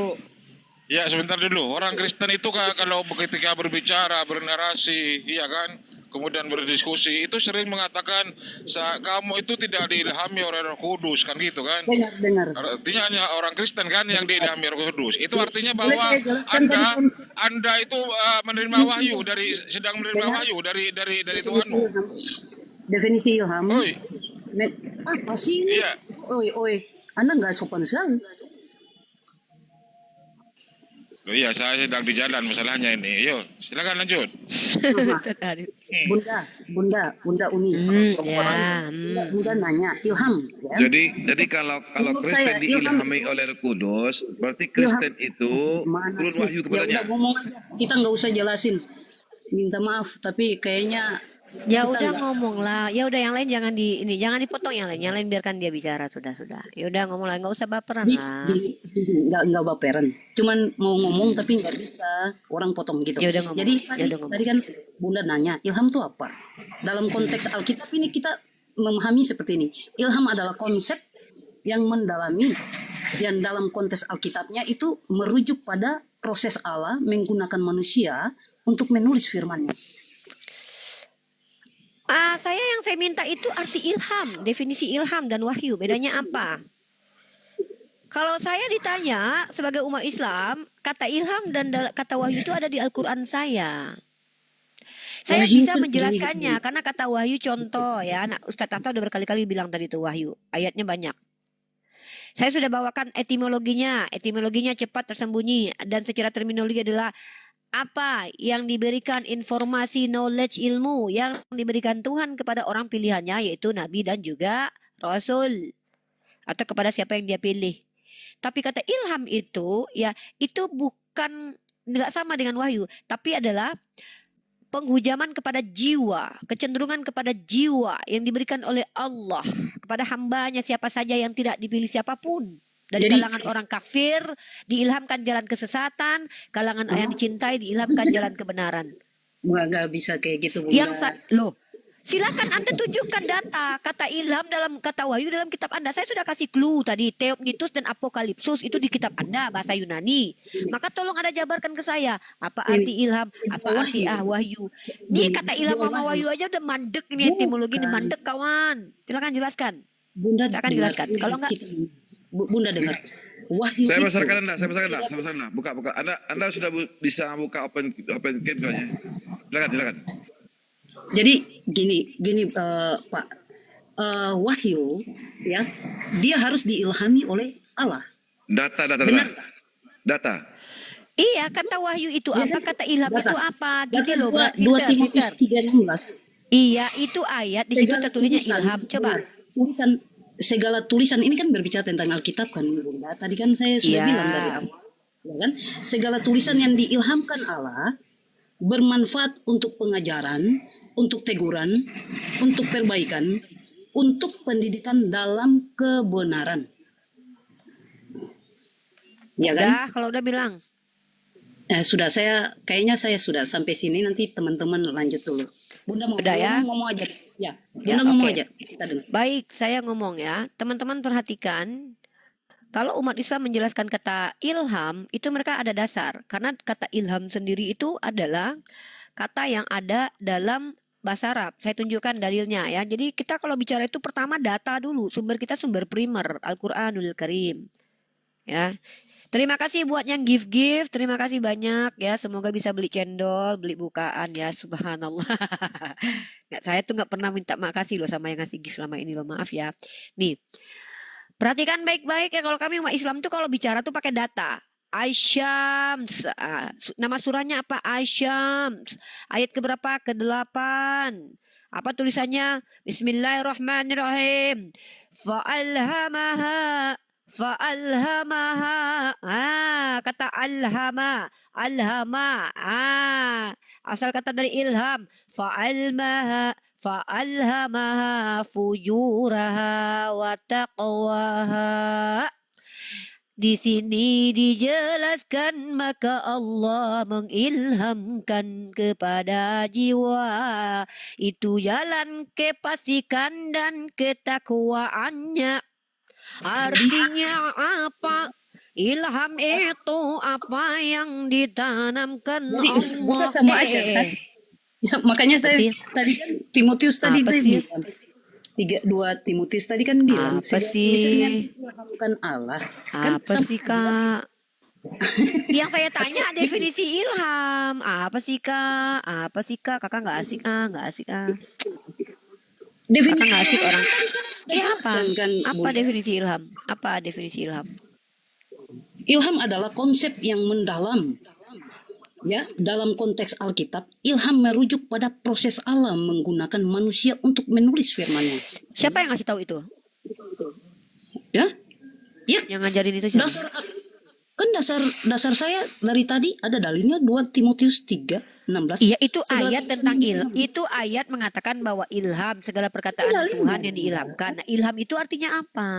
ya sebentar dulu. Orang Kristen itu kalau ketika berbicara, bernarasi, iya kan, kemudian berdiskusi, itu sering mengatakan kamu itu tidak diilhami oleh Roh Kudus, kan gitu kan? Dengar. Artinya hanya orang Kristen kan yang diilhami Roh Kudus. Itu artinya Boleh bahwa saya jelaskan tadi Anda itu menerima wahyu sedang menerima wahyu dari Tuhanmu. Definisi ilham. Oi, Apa sih ini? iya. Oi, Anda nggak sopan sekali. Oh iya, saya sedang di jalan masalahnya ini. Yo, silakan lanjut. Bunda Uni. Ya. Bunda nanya, ilham. Ya? Jadi kalau Menurut Kristen saya, ilham diilhami oleh Roh Kudus, berarti Kristen itu Mana turun sih? wahyu Ya kepadanya. udah ngomong aja. Kita nggak usah jelasin. Minta maaf, tapi kayaknya Ya kita udah nggak- ngomong lah. Ya udah yang lain jangan jangan dipotong yang lain. Yang lain biarkan dia bicara sudah. Ya udah ngomong lah, nggak usah baperan lah. nggak baperan. Cuman mau ngomong tapi nggak bisa orang potong gitu. Ya udah ngomong. Jadi Ya udah ngomong. tadi kan Bunda nanya ilham itu apa? Dalam konteks Alkitab ini kita memahami seperti ini. Ilham adalah konsep yang mendalami, yang dalam konteks Alkitabnya itu merujuk pada proses Allah menggunakan manusia untuk menulis firman-Nya. Yang saya minta itu arti ilham, definisi ilham dan wahyu. Bedanya apa? Kalau saya ditanya sebagai umat Islam, kata ilham dan kata wahyu itu ada di Al-Quran saya. Saya Wahyu bisa kan menjelaskannya karena kata wahyu contoh ya. Nah, Ustadz Atta udah berkali-kali bilang tadi itu wahyu. Ayatnya banyak. Saya sudah bawakan etimologinya. Etimologinya cepat tersembunyi dan secara terminologi adalah apa yang diberikan informasi, knowledge, ilmu yang diberikan Tuhan kepada orang pilihannya yaitu Nabi dan juga Rasul atau kepada siapa yang dia pilih. Tapi kata ilham itu ya itu bukan nggak sama dengan wahyu, tapi adalah penghujaman kepada jiwa, kecenderungan kepada jiwa yang diberikan oleh Allah kepada hambanya siapa saja yang tidak dipilih siapapun. Dari Jadi- kalangan orang kafir diilhamkan jalan kesesatan, kalangan yang dicintai diilhamkan jalan kebenaran. Nggak bisa kayak gitu Bunda. Loh, silakan Anda tunjukkan data kata ilham dalam kata wahyu dalam kitab Anda. Saya sudah kasih clue tadi, Theopneustos dan Apokalipsus itu di kitab Anda bahasa Yunani. Maka tolong Anda jabarkan ke saya apa arti ilham, apa arti wahyu. Ini kata ilham sama wahyu aja udah mandek ini etimologi ini mandek kawan. Silakan jelaskan. Bunda Silakan dengar. jelaskan. Kalau enggak Bunda dengar. Wahyu Saya itu besarkan Anda. Buka. Anda sudah bisa buka open game kayaknya. Silakan. jadi gini Pak, wahyu ya dia harus diilhami oleh Allah. Data. iya kata wahyu itu apa, kata ilham Data. itu apa? Data Gitu loh, 2 Timotius 3:16. Iya, itu ayat di situ Segala tertulisnya tulisan, ilham. Coba. Segala tulisan ini kan berbicara tentang Alkitab kan Bunda. Tadi kan saya sudah Iya. bilang dari awal. Ya kan? Segala tulisan yang diilhamkan Allah bermanfaat untuk pengajaran, untuk teguran, untuk perbaikan, untuk pendidikan dalam kebenaran. Ya kan? Udah, kalau udah bilang. Sudah, kayaknya saya sudah sampai sini, nanti teman-teman lanjut dulu. Bunda mau Udah ya? ngomong aja. Ya, Ya, Bunda ngomong oke. aja. Kita dengar. Baik, saya ngomong ya. Teman-teman perhatikan, kalau umat Islam menjelaskan kata ilham, itu mereka ada dasar. Karena kata ilham sendiri itu adalah kata yang ada dalam bahasa Arab. Saya tunjukkan dalilnya ya. Jadi kita kalau bicara itu pertama data dulu. Sumber kita sumber primer, Al-Quranul Karim. Ya. Terima kasih buat yang gift. Terima kasih banyak ya. Semoga bisa beli cendol, beli bukaan ya. Subhanallah. Saya tuh nggak pernah minta makasih loh sama yang ngasih gift selama ini loh. Maaf ya. Nih, perhatikan baik-baik ya. Kalau kami umat Islam tuh kalau bicara tuh pakai data. Asyams. Nama surahnya apa? Asyams. Ayat keberapa? Ke-8. Apa tulisannya? Bismillahirrahmanirrahim. Fa'alhamaha. Kata alhama, asal kata dari ilham. Fa'alhamaha fujuraha wa taqwaha. Di sini dijelaskan, maka Allah mengilhamkan kepada jiwa itu jalan kefasikan dan ketakwaannya. Artinya apa? Ilham itu apa yang ditanamkan Jadi Allah. bukan sama aja kan? Ya, makanya Apa sih? tadi kan Timotius tadi Apa dia sih? bilang. 3:2 Timotius tadi kan bilang. Apa Misalnya sih? diilhamkan Allah. Kan Apa sama sih Kak? Yang saya tanya definisi ilham. Apa sih Kak? Apa sih Kak? Kakak nggak asik nggak asik Kakak nggak asik orang. Iya apa? Kan, Apa definisi ilham? Apa definisi ilham? ilham adalah konsep yang mendalam. Ya, dalam konteks Alkitab, ilham merujuk pada proses Allah menggunakan manusia untuk menulis firman-Nya. Siapa yang ngasih tahu itu? Ya? Ya, Yang ngajarin itu siapa? dasar saya dari tadi ada dalilnya 2 Timotius 3:16. Iya, itu Segala ayat tentang ilham. itu ayat mengatakan bahwa ilham segala perkataan Tuhan yang diilhamkan. Nah, ilham itu artinya apa?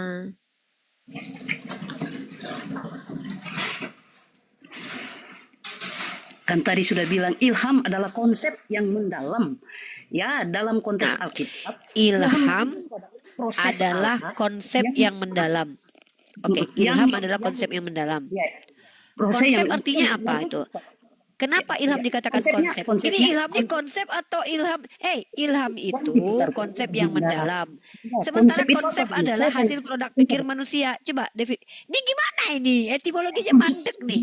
Kan tadi sudah bilang ilham adalah konsep yang mendalam. Ya, dalam konteks Alkitab, Ilham proses adalah Allah konsep yang mendalam. Oke, ilham adalah konsep yang mendalam. Ya, proses Konsep yang artinya apa itu? Kenapa ilham dikatakan konsep? Ini ilham ini konsep atau ilham? Ilham itu konsep yang mendalam. Sementara konsep adalah hasil produk pikir manusia. Coba, David. Ini gimana ini? Etimologinya mandek nih.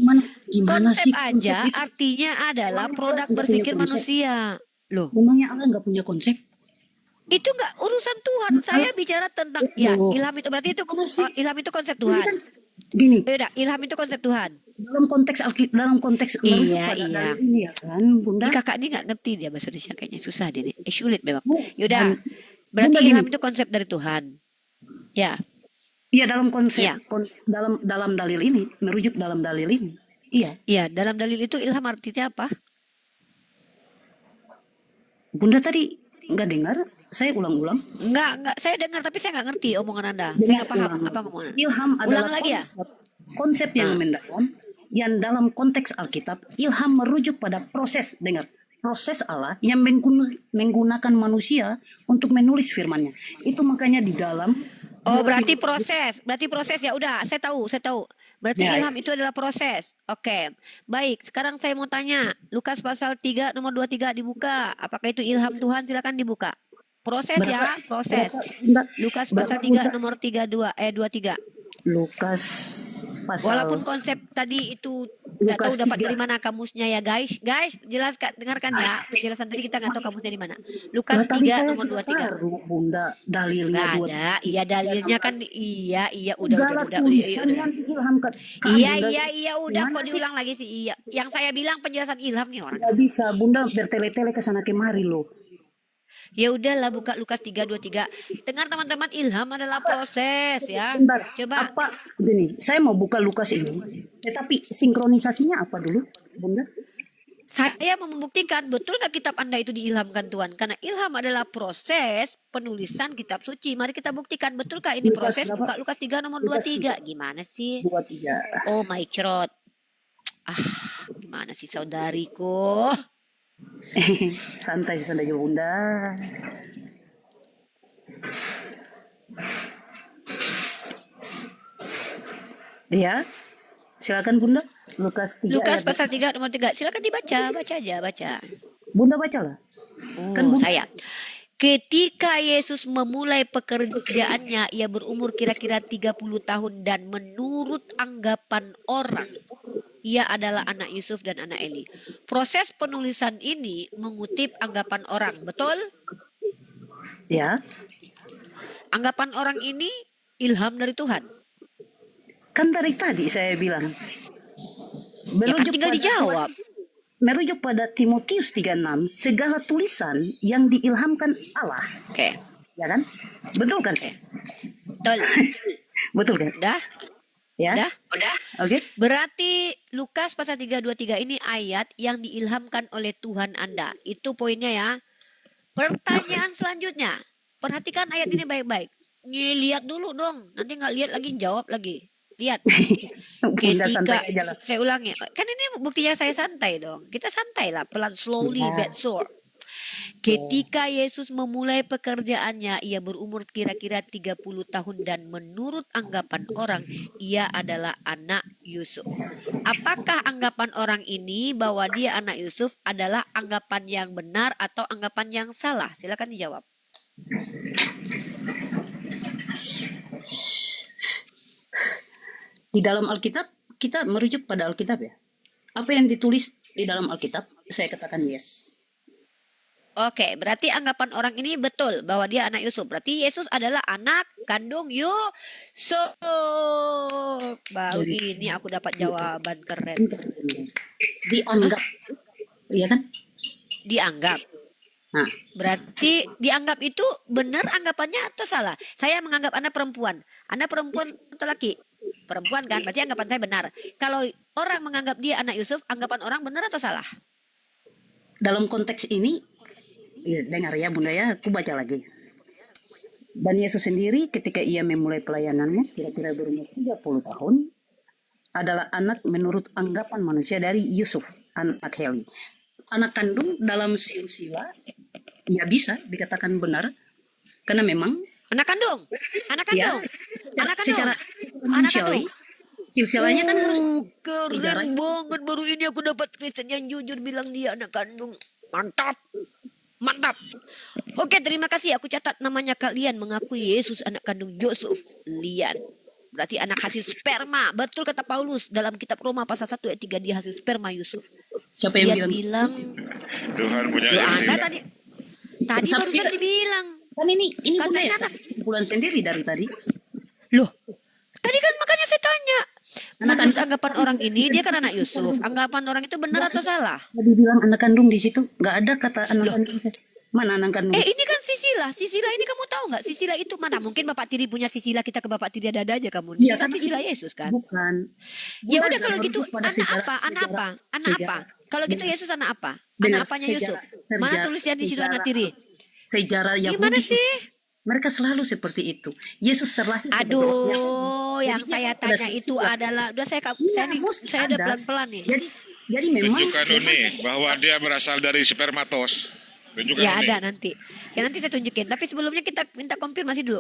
Gimana Konsep sih? aja artinya adalah produk berpikir manusia. Loh, Memangnya Allah nggak punya konsep? itu nggak urusan Tuhan. Saya bicara tentang ya ilham itu berarti itu ilham itu konsep Tuhan. Gini, Beda, ilham itu konsep Tuhan. dalam konteks dalam konteks Iya, pada iya. dalil ini ya kan, Bunda. Ini kakak ini nggak ngerti dia bahasa Indonesia kayaknya susah dia nih. Sulit memang. Yaudah, Dan berarti Bunda ilham gini. itu konsep dari Tuhan. Ya, Iya, dalam konsep Iya. dalam dalil ini, merujuk dalam dalil ini. Iya, iya. Dalam dalil itu ilham artinya apa? Bunda tadi nggak dengar? Saya ulang-ulang. Enggak. Saya dengar tapi saya nggak ngerti omongan Anda. Saya nggak paham apa omongan Anda. Ilham Ulang adalah lagi ya? konsep yang mendalam yang dalam konteks Alkitab, ilham merujuk pada proses Allah yang menggunakan manusia untuk menulis firman-Nya. Itu makanya di dalam Oh, berarti proses ya. Udah, saya tahu. Berarti Ya, ilham itu adalah proses. Oke. Baik, sekarang saya mau tanya, Lukas pasal 3 nomor 23 dibuka. Apakah itu ilham Tuhan? Silakan dibuka. Proses ya, proses. Lukas pasal 3 nomor 23. Lukas pasal Walaupun konsep tadi itu nggak tahu Lukas dapat 3. dari mana kamusnya ya guys, jelaskan, dengarkan ya penjelasan tadi kita nggak tahu kamusnya di mana. Lukas 3 nomor 23. Bunda dalilnya Nggak ada, iya dalilnya kan, iya udah. tulisan yang diilhamkan. Iya udah kok diulang lagi sih, iya. Yang saya bilang penjelasan ilham nih orang. Nggak bisa, Bunda bertele-tele ke sana kemari loh. Ya udahlah, buka Lukas 3:23. Dengar teman-teman, ilham adalah proses ya. Bentar, Coba. apa gini, saya mau buka Lukas ini. Tetapi sinkronisasinya apa dulu, Bunda? Saya mau membuktikan betul nggak kitab Anda itu diilhamkan Tuhan. Karena ilham adalah proses penulisan kitab suci. Mari kita buktikan betulkah ini Lukas proses. berapa? Buka Lukas 3 nomor Lukas 23. Gimana sih? 23. Oh my God. Gimana sih saudariku? Santai saja Bunda. Ya, silakan Bunda. Lukas 3 Lukas ayat pasal 3 nomor 3. Silakan dibaca, baca aja, baca. Bunda bacalah. Kan Bunda. Saya. Ketika Yesus memulai pekerjaannya, ia berumur kira-kira 30 tahun dan menurut anggapan orang, ia adalah anak Yusuf dan anak Eli. Proses penulisan ini mengutip anggapan orang, betul? Ya, Anggapan orang ini ilham dari Tuhan. kan dari tadi saya bilang. Ya kan tinggal dijawab. Merujuk pada Timotius 3:6, segala tulisan yang diilhamkan Allah. Oke. Ya kan? Betul kan? Betul. Betul kan? Udah? Ya. Udah? Oke. Berarti Lukas pasal 3:23 ini ayat yang diilhamkan oleh Tuhan Anda. Itu poinnya ya. Pertanyaan selanjutnya. Perhatikan ayat ini baik-baik. Lihat dulu dong. Nanti nggak lihat lagi, jawab lagi. Lihat. Bunda santai Ketika, aja lah. saya ulangi. Kan ini buktinya saya santai dong. Kita santai lah. Pelan, slowly, but sure. Ketika Yesus memulai pekerjaannya, ia berumur kira-kira 30 tahun dan menurut anggapan orang, ia adalah anak Yusuf. Apakah anggapan orang ini bahwa dia anak Yusuf adalah anggapan yang benar atau anggapan yang salah? Silakan dijawab. Di dalam Alkitab, kita merujuk pada Alkitab ya. Apa yang ditulis di dalam Alkitab, saya katakan yes. Oke, berarti anggapan orang ini betul bahwa dia anak Yusuf. Berarti Yesus adalah anak kandung Yusuf. Baru ini aku dapat jawaban keren. Dianggap, iya kan? Dianggap. Nah, Berarti dianggap itu benar anggapannya atau salah? Saya menganggap Anda perempuan. Anda perempuan atau laki? Perempuan kan? Berarti anggapan saya benar. Kalau orang menganggap dia anak Yusuf, anggapan orang benar atau salah? dalam konteks ini, ya, dengar ya Bunda ya, aku baca lagi. Dan Yesus sendiri ketika ia memulai pelayanannya, kira-kira berumur 30 tahun, adalah anak menurut anggapan manusia dari Yusuf, anak Heli. Anak kandung dalam silsilah, ya bisa dikatakan benar, karena memang Anak kandung. Anak ya, kandung. Anak kandung. secara Anak manusiawi, kandung. silsilahnya kan harus Keren dijarak. banget, baru ini aku dapat Kristen yang jujur bilang dia anak kandung. Mantap. Mantap. Oke, terima kasih. Aku catat namanya kalian mengakui Yesus anak kandung Yusuf. Lian. Berarti anak hasil sperma. Betul kata Paulus dalam kitab Roma pasal 1 ayat 3, dia hasil sperma Yusuf. Siapa Dia yang bilang? Tuhan punya Ya, izin. Anda tadi Siapa barusan bilang? dibilang. Kan ini Bunda Katanya ya, anak. kesimpulan sendiri dari tadi. Loh, tadi kan makanya saya tanya. Anak Menurut anggapan orang ini, dia kan anak Yusuf. Anggapan orang itu benar atau salah? Tadi bilang anak kandung di situ, nggak ada kata anak kandung. Mana anak kandung? Ini kan Sisila. Sisila ini kamu tahu nggak? Sisila itu mana? Mungkin Bapak Tiri punya Sisila, kita ke Bapak Tiri ada aja kamu. Ini Iya, kan karena Sisila Yesus kan? Bukan. Ya Bukan, udah kalau gitu merujuk pada anak apa? Anak apa? Anak apa? Kalau gitu Yesus anak apa? Anak apanya Yusuf? Mana tulisnya di situ anak Tiri? Sejarah Yahudi. Gimana sih? Mereka selalu seperti itu. Yesus terlahir sebagai orang Yahudi. Aduh, yang Jadi saya dia pada tanya itu silsilah. adalah, udah Iya, mesti saya udah ada. pelan-pelan nih. Jadi memang Tunjukkan Uni bahwa dia berasal dari spermatos. Tunjukkan Ya Uni. ada nanti. Ya nanti saya tunjukin. Tapi sebelumnya kita minta konfirmasi dulu.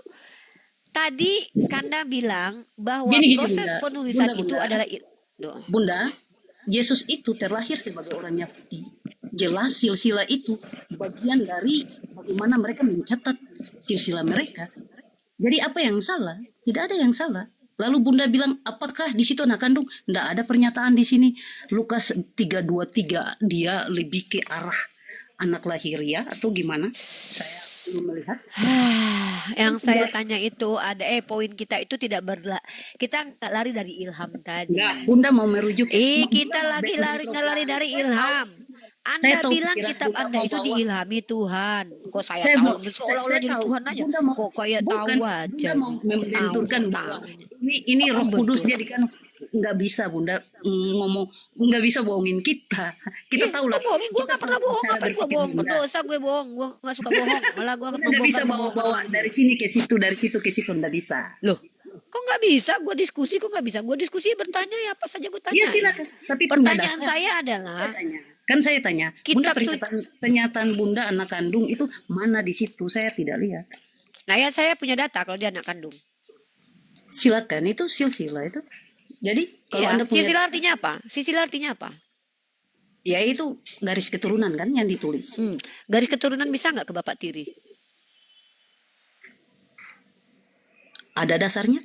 Tadi Skanda bilang bahwa Gini, proses Bunda. penulisan Bunda, itu Bunda. adalah Bunda, Yesus itu terlahir sebagai orang Yahudi. Jelas silsilah itu bagian dari bagaimana mereka mencatat silsilah mereka. Jadi apa yang salah? Tidak ada yang salah. Lalu Bunda bilang, apakah di situ anak kandung? Tidak ada pernyataan di sini. Lukas 3:23 dia lebih ke arah anak lahiriah atau gimana? Saya belum melihat. yang saya tanya itu ada poin kita itu tidak kita nggak lari dari ilham tadi. Enggak, Bunda mau merujuk. Kita lagi nggak lari dari ilham. Anda Saya tahu bilang pikiran kitab Bunda Anda mau itu bawa. diilhami Tuhan. Kok saya Saya tahu mau- seolah-olah saya jadi tahu. Tuhan aja. Bunda mau- Kok kayak bukan, tahu aja. Bunda mau membenturkan Tahu, bahwa tahu. ini roh Betul. kudus dia di kan nggak bisa Bunda ngomong, nggak bisa bohongin kita. Kita tahu lah. Gue bohongin, gue kita gak pernah tahu bohong. cara Apa gue berpikir bohong? Bunda. Berdosa gue bohong. Gue gak suka bohong. Malah gue Bunda nggak bisa bawa-bawa dari sini ke situ, dari situ ke situ nggak bisa. Loh, Kok nggak bisa? Gue diskusi kok nggak bisa? Gue diskusi bertanya ya apa saja gue tanya. Iya silakan. Tapi Pertanyaan dasar, saya adalah saya tanya, Bunda, kitab suci. pernyataan Bunda anak kandung itu mana di situ? Saya tidak lihat. Nah ya saya punya data kalau dia anak kandung. Silakan, itu silsilah itu. Jadi kalau Ya, Anda punya, silsilah artinya apa? Silsilah artinya apa? ya itu garis keturunan kan yang ditulis. Garis keturunan bisa nggak ke bapak tiri? Ada dasarnya?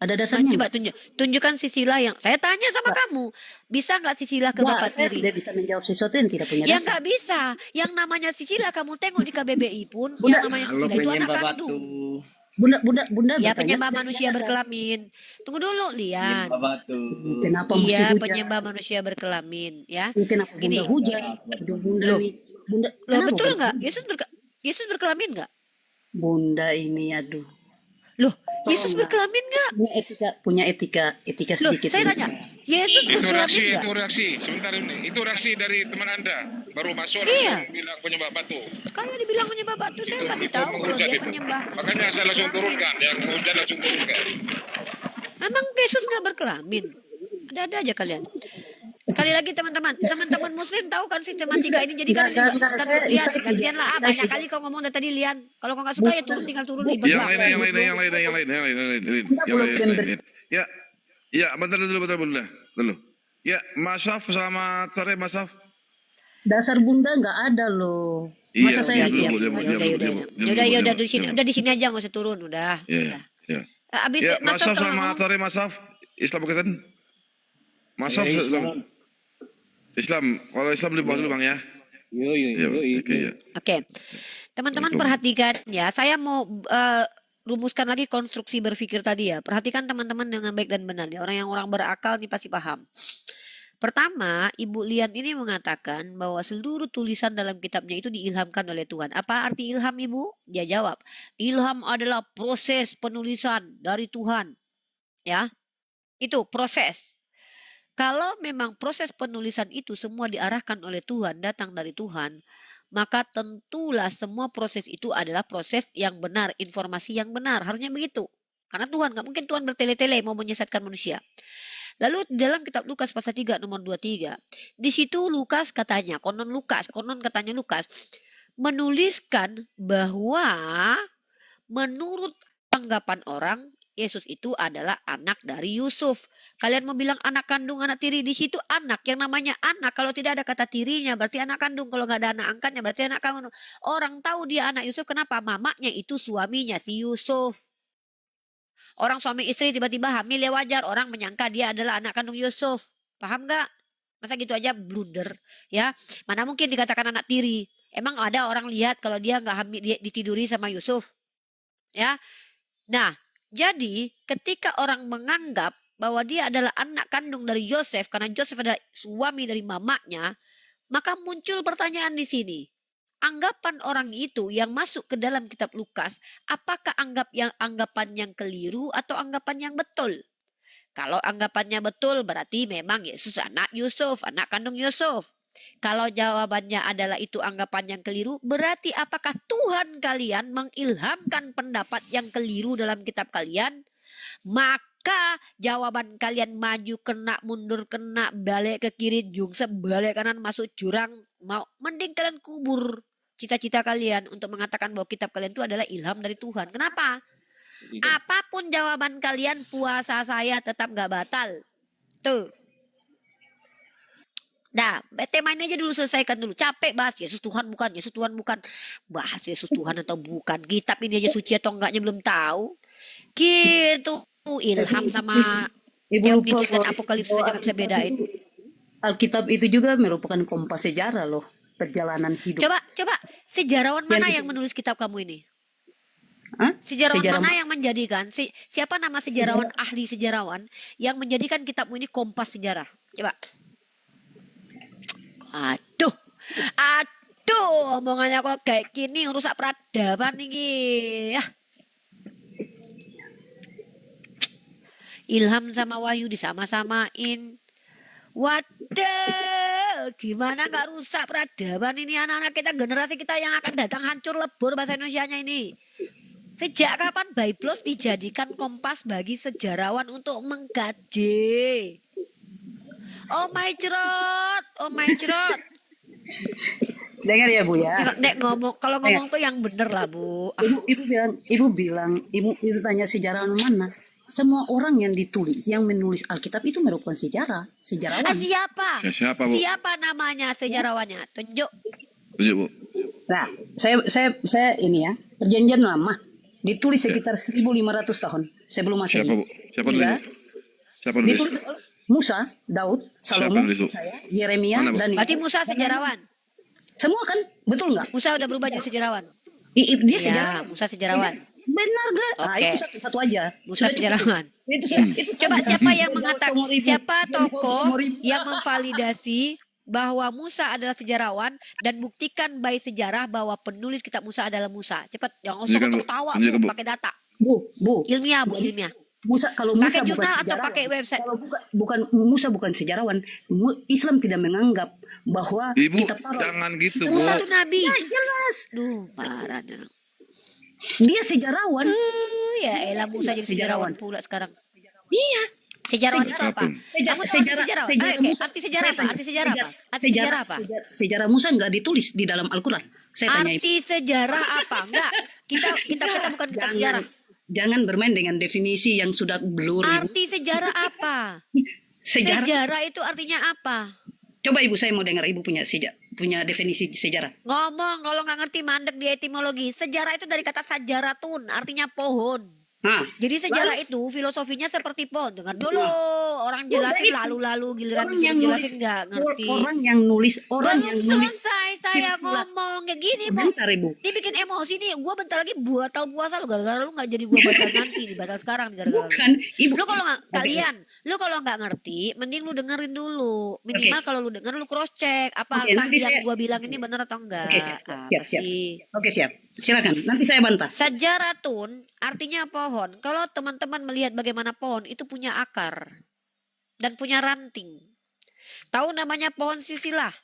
Ada Nah, dasarnya? coba tunjukkan silsilah yang saya tanya sama kamu. Bisa nggak silsilah ke Nggak, bapak saya tiri? tidak bisa menjawab sesuatu yang tidak punya Ya dasar. nggak bisa. Yang namanya silsilah kamu tengok di KBBI pun Bunda, yang namanya Halo silsilah itu anak penyembah kandung. batu. Bunda Ya bertanya, penyembah tidak manusia punya dasar. berkelamin. Tunggu dulu Lian. Penyembah batu. Kenapa mesti Iya hujan? penyembah manusia berkelamin ya. Ya, kenapa Gini. Bunda hujan? Aduh, Bunda Loh. nih. Bunda, Loh kenapa betul Bunda? nggak? Yesus berkelamin nggak? Bunda ini aduh. Loh Yesus Tolonglah. berkelamin nggak? Punya etika Loh sedikit. saya tanya. Yesus Itu berkelamin reaksi, nggak? itu reaksi. Sebentar ini. Itu reaksi dari teman Anda. Baru masuk Iya. langsung bilang penyembah batu. Kayak dibilang penyembah batu saya kasih tahu kalau menghujat dia itu. penyembah. Makanya saya langsung berkelamin. turunkan. Yang menghujat langsung turunkan. Emang Yesus nggak berkelamin? Ada aja kalian. Sekali lagi teman-teman muslim tahu kan sistematika ini jadi kan Enggak, gantian lah banyak kali kau ngomong dari tadi Lian. Kalau kau nggak suka ya tinggal turun di Yang belakang. lain. Ya, bentar dulu. Ya, Mas Syaf, selamat sore Mas Syaf. Dasar Bunda nggak ada loh. Masa saya Iya, dicap? Udah di sini, udah di sini aja nggak usah turun, udah. Ya. Abis Ya, Mas Mas Sof Syaf, tolong selamat ngomong. sore Mas Syaf. Islam Pakistan. Mas Syaf, Islam. Kalau Islam di bawah dulu Bang ya. Yo. Oke, ya. Oke, teman-teman perhatikan ya. Saya mau rumuskan lagi konstruksi berpikir tadi ya. Perhatikan teman-teman dengan baik dan benar. Ya. Orang berakal nih pasti paham. Pertama, Ibu Lian ini mengatakan bahwa seluruh tulisan dalam kitabnya itu diilhamkan oleh Tuhan. Apa arti ilham, Ibu? Dia jawab, ilham adalah proses penulisan dari Tuhan. Ya, itu proses. Kalau memang proses penulisan itu semua diarahkan oleh Tuhan, datang dari Tuhan, maka tentulah semua proses itu adalah proses yang benar, informasi yang benar. Harusnya begitu. Karena Tuhan, nggak mungkin Tuhan bertele-tele mau menyesatkan manusia. Lalu dalam kitab Lukas pasal 3 nomor 23, di situ Lukas katanya, konon katanya Lukas, menuliskan bahwa menurut anggapan orang, Yesus itu adalah anak dari Yusuf. Kalian mau bilang anak kandung, anak tiri, di situ anak. Yang namanya anak, kalau tidak ada kata tirinya berarti anak kandung. Kalau nggak ada anak angkatnya berarti anak kandung. Orang tahu dia anak Yusuf, kenapa? Mamanya itu suaminya si Yusuf. Orang suami istri tiba-tiba hamil ya wajar. Orang menyangka dia adalah anak kandung Yusuf. Paham nggak? Masa gitu aja blunder ya? Mana mungkin dikatakan anak tiri? Emang ada orang lihat kalau dia nggak hamil, dia ditiduri sama Yusuf? Ya. Nah, jadi ketika orang menganggap bahwa dia adalah anak kandung dari Yosef karena Yosef adalah suami dari mamanya, maka muncul pertanyaan di sini. Anggapan orang itu yang masuk ke dalam kitab Lukas, apakah anggapan yang keliru atau anggapan yang betul? Kalau anggapannya betul berarti memang Yesus anak Yusuf, anak kandung Yusuf. Kalau jawabannya adalah itu anggapan yang keliru, berarti apakah Tuhan kalian mengilhamkan pendapat yang keliru dalam kitab kalian? Maka jawaban kalian maju kena, mundur kena, balik ke kiri, jungsep, balik kanan, masuk jurang, mau mending kalian kubur cita-cita kalian untuk mengatakan bahwa kitab kalian itu adalah ilham dari Tuhan. Kenapa? Apapun jawaban kalian, puasa saya tetap gak batal. Tuh. Nah, tema ini aja dulu selesaikan dulu. Capek bahas Yesus Tuhan bukan, Yesus Tuhan bukan. Bahas Yesus Tuhan atau bukan. Kitab ini aja suci atau enggaknya belum tahu. Gitu. Ilham sama Ibu lupa dan Apokalipsis aja gak bisa bedain. Alkitab itu juga merupakan kompas sejarah loh, perjalanan hidup. Coba sejarawan mana yang menulis kitab kamu ini? Hah? Sejarawan Sejarah mana yang menjadikan siapa nama sejarawan ahli sejarawan yang menjadikan kitabmu ini kompas sejarah? Coba. Aduh, omongannya kok kayak gini rusak peradaban nih ya. Ilham sama Wahyu disama-samain. Waduh, gimana nggak rusak peradaban ini anak-anak kita, generasi kita yang akan datang hancur lebur bahasa Indonesianya ini. Sejak kapan Biblos dijadikan kompas bagi sejarawan untuk mengkaji? Oh my cerot, oh my cerot. Dengar ya Bu ya. Nek ngomong, kalau ngomong tuh yang bener lah Bu. Ibu tanya sejarawan mana? Semua orang yang menulis Alkitab itu merupakan sejarawan. Siapa? Siapa, Bu? Siapa namanya sejarawannya? Tunjuk. Tunjuk, Bu. Nah, saya ini ya, perjanjian lama ditulis sekitar 1500 tahun sebelum Masehi. Siapa, Bu? Siapa nulis, Iya. Bu? Siapa nulis? Ditulis oleh Musa, Daud, Salomo, nulis, Bu? saya, Yeremia, Mana, Bu? dan Berarti Musa sejarawan. semua kan, betul nggak? Musa udah berubah jadi sejarawan. Dia Ya, sejarawan. Musa sejarawan. Benar gak? Nah, Oke. itu satu aja. Musa Sudah cukup. sejarawan. Itu Coba saja. siapa yang mengatakan, siapa tokoh Ribu. yang memvalidasi bahwa Musa adalah sejarawan dan buktikan by sejarah bahwa penulis kitab Musa adalah Musa. Cepat, jangan usah Tunjukkan, Bu. ketawa Tunjukkan, Bu, Bu. pakai data. Bu. Ilmiah Bu, ilmiah. Kalau Musa Pakai bukan jurnal atau sejarawan, pakai website? kalau Musa bukan sejarawan, Islam tidak menganggap bahwa Ibu, kitab Taurat jangan gitu, Bu. Musa itu nabi. Ya, jelas. Duh, parah dah. Dia sejarawan. Ya elah Musa jadi sejarawan Sejarawan. pula sekarang. Iya. Sejarawan itu apa? Kamu tahu arti sejarah? Arti sejarah apa? Arti sejarah apa? Arti sejarah apa? Sejarah Musa nggak ditulis di dalam Al-Quran. Saya tanya Arti sejarah apa? Enggak. Kita bukan kitab sejarah. Jangan bermain dengan definisi yang sudah blur. Ibu. Arti sejarah apa? Sejarah. Sejarah itu artinya apa? Coba Ibu, saya mau dengar Ibu punya definisi sejarah. Ngomong kalau nggak ngerti mandek di etimologi. Sejarah itu dari kata sajaratun, artinya pohon. Hah. Jadi sejarah itu filosofinya seperti pohon. Dengar dulu, orang jelasin lalu-lalu giliran Orang yang disuruh jelasin nggak ngerti. Orang yang nulis Belum selesai saya silsilah. ngomong kayak gini, Bo. Bentar Ibu. Dibikin emosi nih. Gua bentar lagi batal puasa lu gara-gara lu nggak jadi gua batal nanti nih, batal sekarang nih gara-gara. Bukan Ibu. Lu kalau nggak Oke. kalian, lu kalau nggak ngerti, mending lu dengerin dulu. Minimal kalau lu denger lu cross check apa Oke, nanti yang saya- gua bilang ini benar atau enggak. Oke, siap. Apa sih? Oke, siap. Silakan. Nanti saya bantah. Sajaratun artinya pohon. Kalau teman-teman melihat bagaimana pohon itu punya akar dan punya ranting. Tahu namanya pohon sisilah?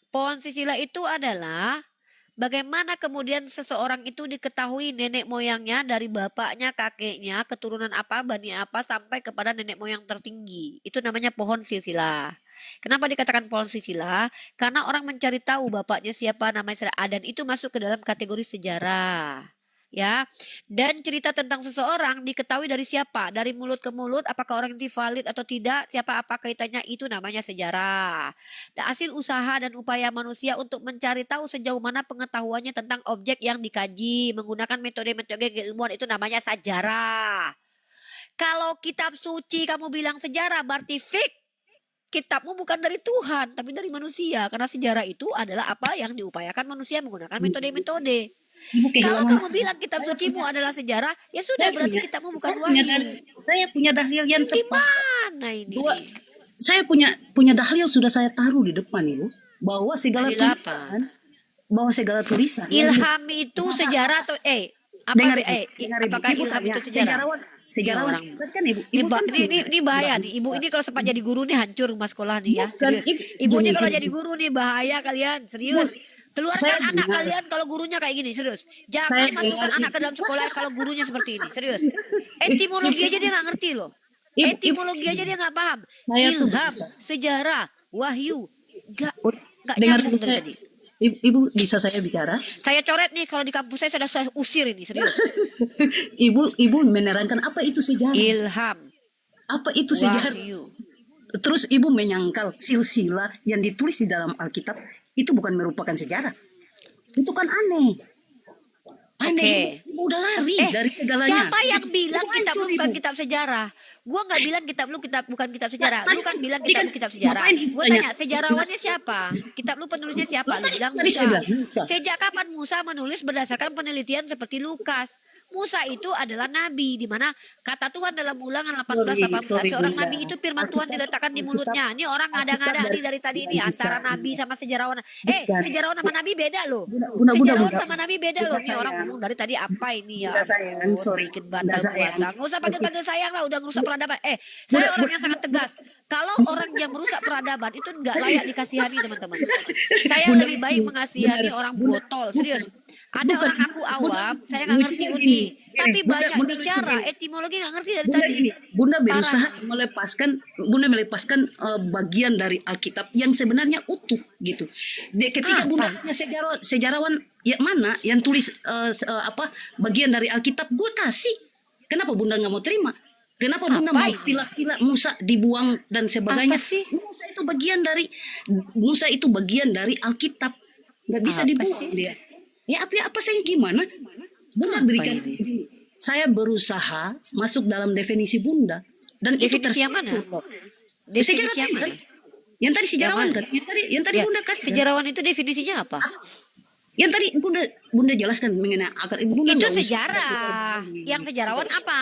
Pohon sisilah itu adalah bagaimana kemudian seseorang itu diketahui nenek moyangnya dari bapaknya, kakeknya, keturunan apa, bani apa sampai kepada nenek moyang tertinggi. Itu namanya pohon silsilah. Kenapa dikatakan pohon silsilah? Karena orang mencari tahu bapaknya siapa, namanya siapa, dan itu masuk ke dalam kategori sejarah. Ya, dan cerita tentang seseorang diketahui dari siapa, dari mulut ke mulut, apakah orang itu valid atau tidak, siapa apa kaitannya, itu namanya sejarah. Dan hasil usaha dan upaya manusia untuk mencari tahu sejauh mana pengetahuannya tentang objek yang dikaji menggunakan metode-metode keilmuan, itu namanya sejarah. Kalau kitab suci kamu bilang sejarah, berarti fik. Kitabmu bukan dari Tuhan, tapi dari manusia. Karena sejarah itu adalah apa yang diupayakan manusia menggunakan metode-metode. Ibu Kalau kehilangan. kamu bilang kitab sucimu adalah sejarah, ya sudah berarti kitabmu bukan wahyu. Saya punya dalil yang tepat. Gimana ini? Saya punya dalil sudah saya taruh di depan Ibu, bahwa segala Dalil tulisan, tulisan Ilham itu sejarah atau apa Dengar, Ibu. apakah Ibu ilham tanya, itu sejarah? sejarawan Ini kan Ibu. Ini, Ibu kan ini bahaya nih. Ibu ini kalau sempat jadi guru nih hancur rumah sekolah nih ya. Bukan, Serius. Ibu, Ibu ini gini, kalau gini. jadi guru nih bahaya kalian. Serius. Keluarkan Saya anak dengar. kalian kalau gurunya kayak gini. Serius. Saya Jangan masukkan dengar, anak ke dalam sekolah kalau gurunya seperti ini. Serius. Etimologi aja dia nggak ngerti loh. Ibu- Etimologi aja dia nggak paham. Saya tuh Ilham, bisa. sejarah, wahyu. Nggak dengar nyambung dulu dari saya. tadi. Ibu bisa saya bicara? Saya coret nih kalau di kampus saya sudah saya usir ini. Serius. Ibu menerangkan apa itu sejarah? Ilham, Apa itu sejarah? wahyu. Terus Ibu menyangkal silsilah yang ditulis di dalam Alkitab itu bukan merupakan sejarah. Itu kan aneh. Aneh. Oke. Ibu udah lari dari segalanya. Siapa yang bilang Ibu kitab lu hancur, bukan Ibu. kitab sejarah? Gua nggak bilang kitab lu bukan kitab sejarah. Lu kan bilang kitab lu kitab Ngapain sejarah. Ibu Gua tanya? tanya sejarawannya siapa? Kitab lu penulisnya siapa? Lu bilang Tadi saya Musa. bilang Musa. Sejak kapan Musa menulis berdasarkan penelitian seperti Lukas? Musa itu adalah nabi di mana kata Tuhan dalam Ulangan 18:18 Sorry, seorang Bunda. nabi itu firman Tuhan diletakkan di mulutnya. Ini orang ngada-ngada nih dari tadi ini antara nabi sama sejarawan. Bukan. Sejarawan sama nabi beda loh. Bunda, Sejarawan Bunda. sama nabi beda loh. Bunda Ini orang sayang. ngomong dari tadi apa ini ya? Bunda sayang, ampun, sorry. bikin Bunda batal sayang. puasa. Nggak usah panggil-panggil sayang lah, udah ngerusak peradaban. Saya orang yang sangat tegas. Kalau orang yang merusak peradaban itu nggak layak dikasihani teman-teman. Saya Bunda, lebih baik mengasihani benar. orang botol, serius. Ada orang aku awam, saya nggak ngerti Uni. Tapi banyak bicara, etimologi nggak ngerti dari Bunda tadi. gini, Bunda berusaha Parah. melepaskan bagian dari Alkitab yang sebenarnya utuh gitu. Ketika Bunda punya sejarawan ya mana yang tulis bagian dari Alkitab, gue kasih. Kenapa Bunda nggak mau terima? Kenapa Bunda mau pilah-pilah Musa dibuang dan sebagainya? Apa sih? Musa itu bagian dari Alkitab, nggak bisa Apa dibuang sih? dia. Ya apa saya gimana? Bunda Apa berikan. ini? Saya berusaha masuk dalam definisi Bunda dan itu Definisi yang mana? Definisi yang mana? Yang tadi sejarawan Yang kan? Yang tadi Ya, Bunda kasih. Kan? sejarawan itu definisinya apa? Yang tadi Bunda jelaskan mengenai akar Bunda Itu nggak usah- sejarah. Yang sejarawan apa?